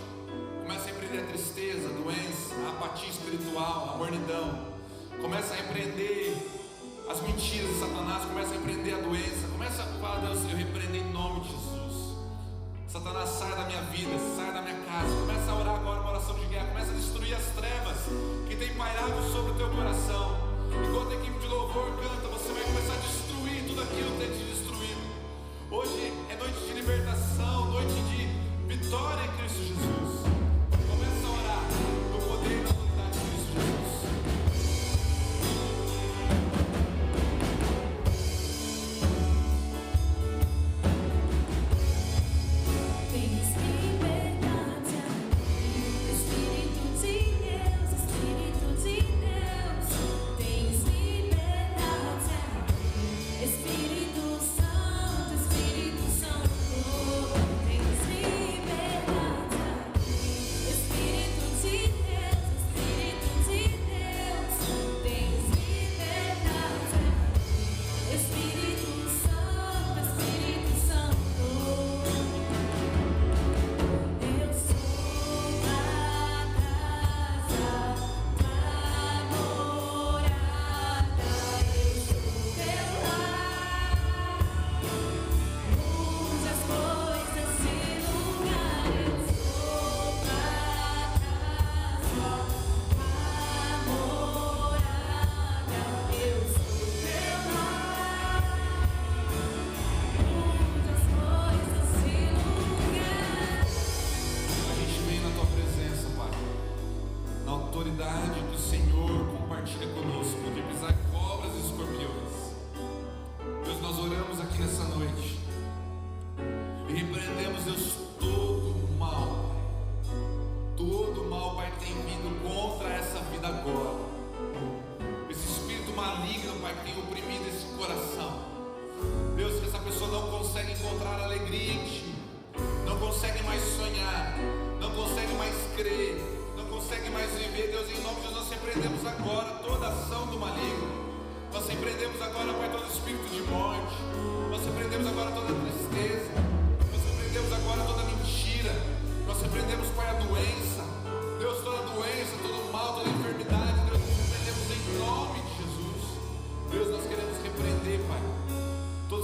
Comece a repreender a tristeza, a doença, a apatia espiritual, a mornidão. Comece a repreender as mentiras de Satanás. Comece a repreender a doença. Comece a falar: Deus, eu repreendo em nome de Jesus. Satanás, saia da minha vida, saia da minha casa. Comece a orar agora uma oração de guerra. Comece a destruir as trevas que tem pairado sobre o teu coração. Enquanto a equipe de louvor canta, você vai começar a destruir tudo aquilo que tem te destruído. Hoje é noite de libertação, noite de vitória em Cristo Jesus. Comece a orar no poder e na autoridade de Cristo Jesus.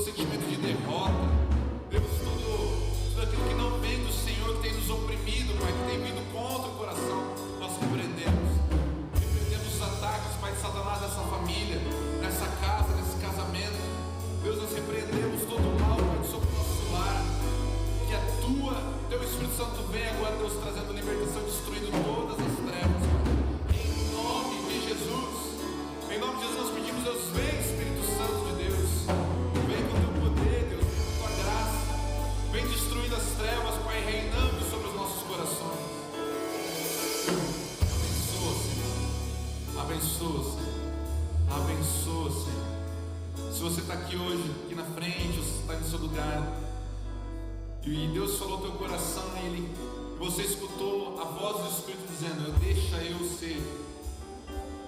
Sentimento de derrota, Deus, tudo aquilo que não Santo vem agora, Deus, trazendo libertação, destruindo todas as trevas, Pai. Em nome de Jesus. Em nome de Jesus nós pedimos, Deus, vem Espírito Santo de Deus. Vem com o teu poder, Deus, vem com a tua graça. Vem destruindo as trevas, Pai, reinando sobre os nossos corações. Abençoa, Senhor. Abençoa, Senhor. Abençoa, Senhor. Se você está aqui hoje, aqui na frente, você está no seu lugar, e Deus falou teu coração nele, e você escutou a voz do Espírito dizendo: deixa eu ser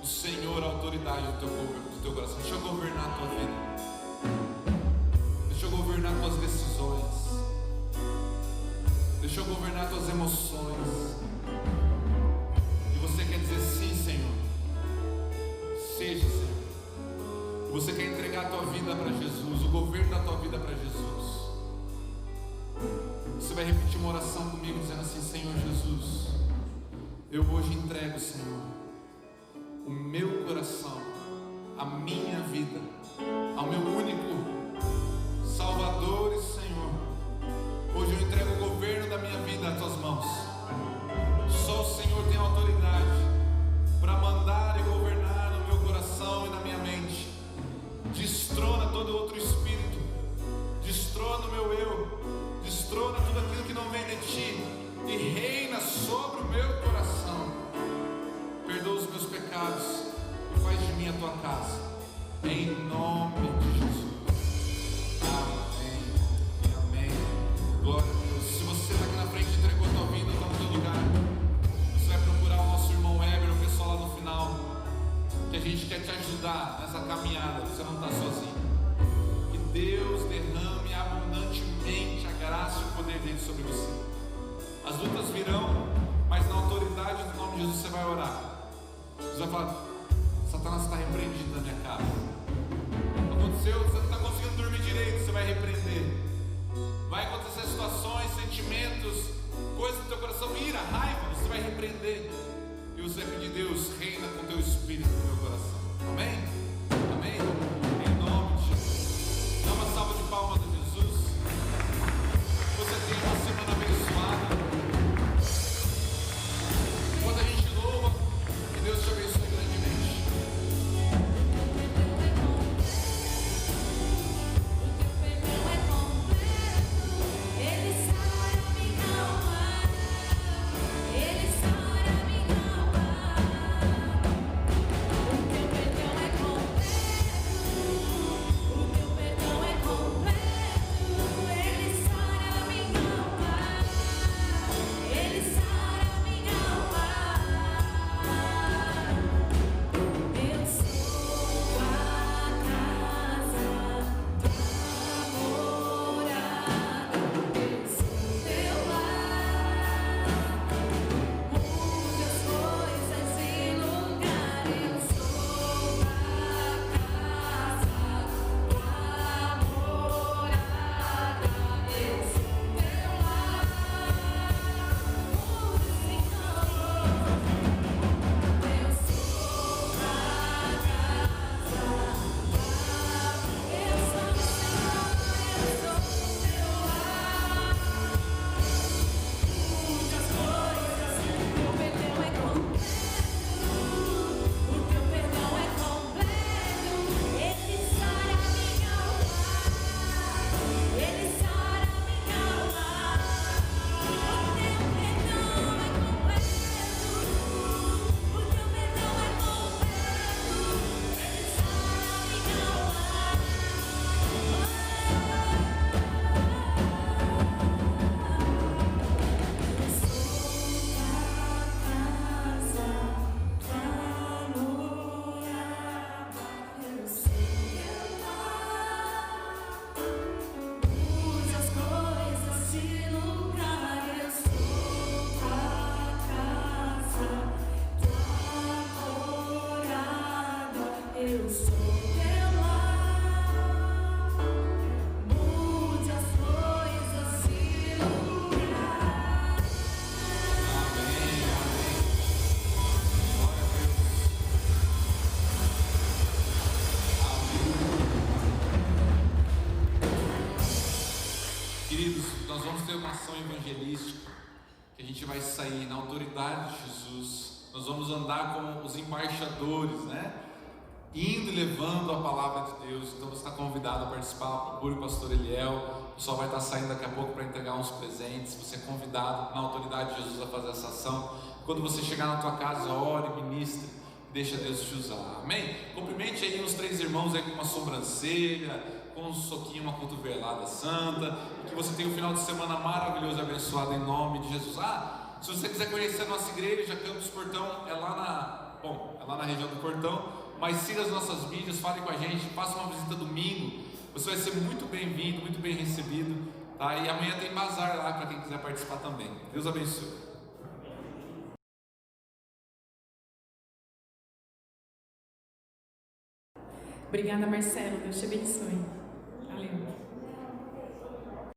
o Senhor, a autoridade do teu coração. Deixa eu governar a tua vida. Deixa eu governar tuas decisões. Deixa eu governar tuas emoções. E você quer dizer sim, Senhor. Seja, Senhor. Você quer entregar a tua vida para Jesus, o governo da tua vida para Jesus. Você vai repetir uma oração comigo dizendo assim: Senhor Jesus, eu hoje entrego, Senhor, o meu coração, a minha vida, ao meu único Salvador e Senhor. Hoje eu entrego o governo da minha vida às tuas mãos. Só o Senhor tem autoridade para mandar e governar no meu coração e na minha mente. Destrona todo outro espírito, destrona o meu eu, destrona tudo aquilo que não vem de ti e reina sobre o meu coração. Perdoa os meus pecados e faz de mim a tua casa, em nome de Jesus. Amém e amém. Glória a Deus. Se você está aqui na frente e entregou a tua vida, está no teu lugar, você vai procurar o nosso irmão Weber, o pessoal lá no final, que a gente quer te ajudar nessa caminhada. Você não está sozinho. Que Deus derrame abundantemente a graça e o poder dele sobre você. As lutas virão, mas na autoridade do nome de Jesus você vai orar. Você vai falar: Satanás está repreendido na minha casa. Aconteceu, você não está conseguindo dormir direito, você vai repreender. Vai acontecer situações, sentimentos, coisas do teu coração, ira, raiva, você vai repreender. E você vai pedir: Deus, reina com teu espírito no meu coração. Amém? Amém? Em nome de Jesus. Dá uma salva de palmas a Jesus. Você tenha uma semana abençoada. Enquanto a gente louva, que Deus te abençoe grandemente. Queridos, nós vamos ter uma ação evangelística que a gente vai sair na autoridade de Jesus. Nós vamos andar como os embaixadores, né? Indo e levando a palavra de Deus. Então você está convidado a participar. Procure o pastor Eliel. O pessoal vai estar saindo daqui a pouco para entregar uns presentes. Você é convidado na autoridade de Jesus a fazer essa ação. Quando você chegar na tua casa, ore, ministre e deixa Deus te usar. Amém? Cumprimente aí os 3 irmãos aí com uma sobrancelha, com um soquinho, uma cotovelada santa. E que você tenha um final de semana maravilhoso e abençoado em nome de Jesus. Se você quiser conhecer a nossa igreja, Campos Portão é lá na região do Portão. Mas siga as nossas mídias, fale com a gente, faça uma visita domingo. Você vai ser muito bem-vindo, muito bem recebido, tá? E amanhã tem bazar lá para quem quiser participar também. Deus abençoe. Obrigada, Marcelo. Deus te abençoe. Valeu.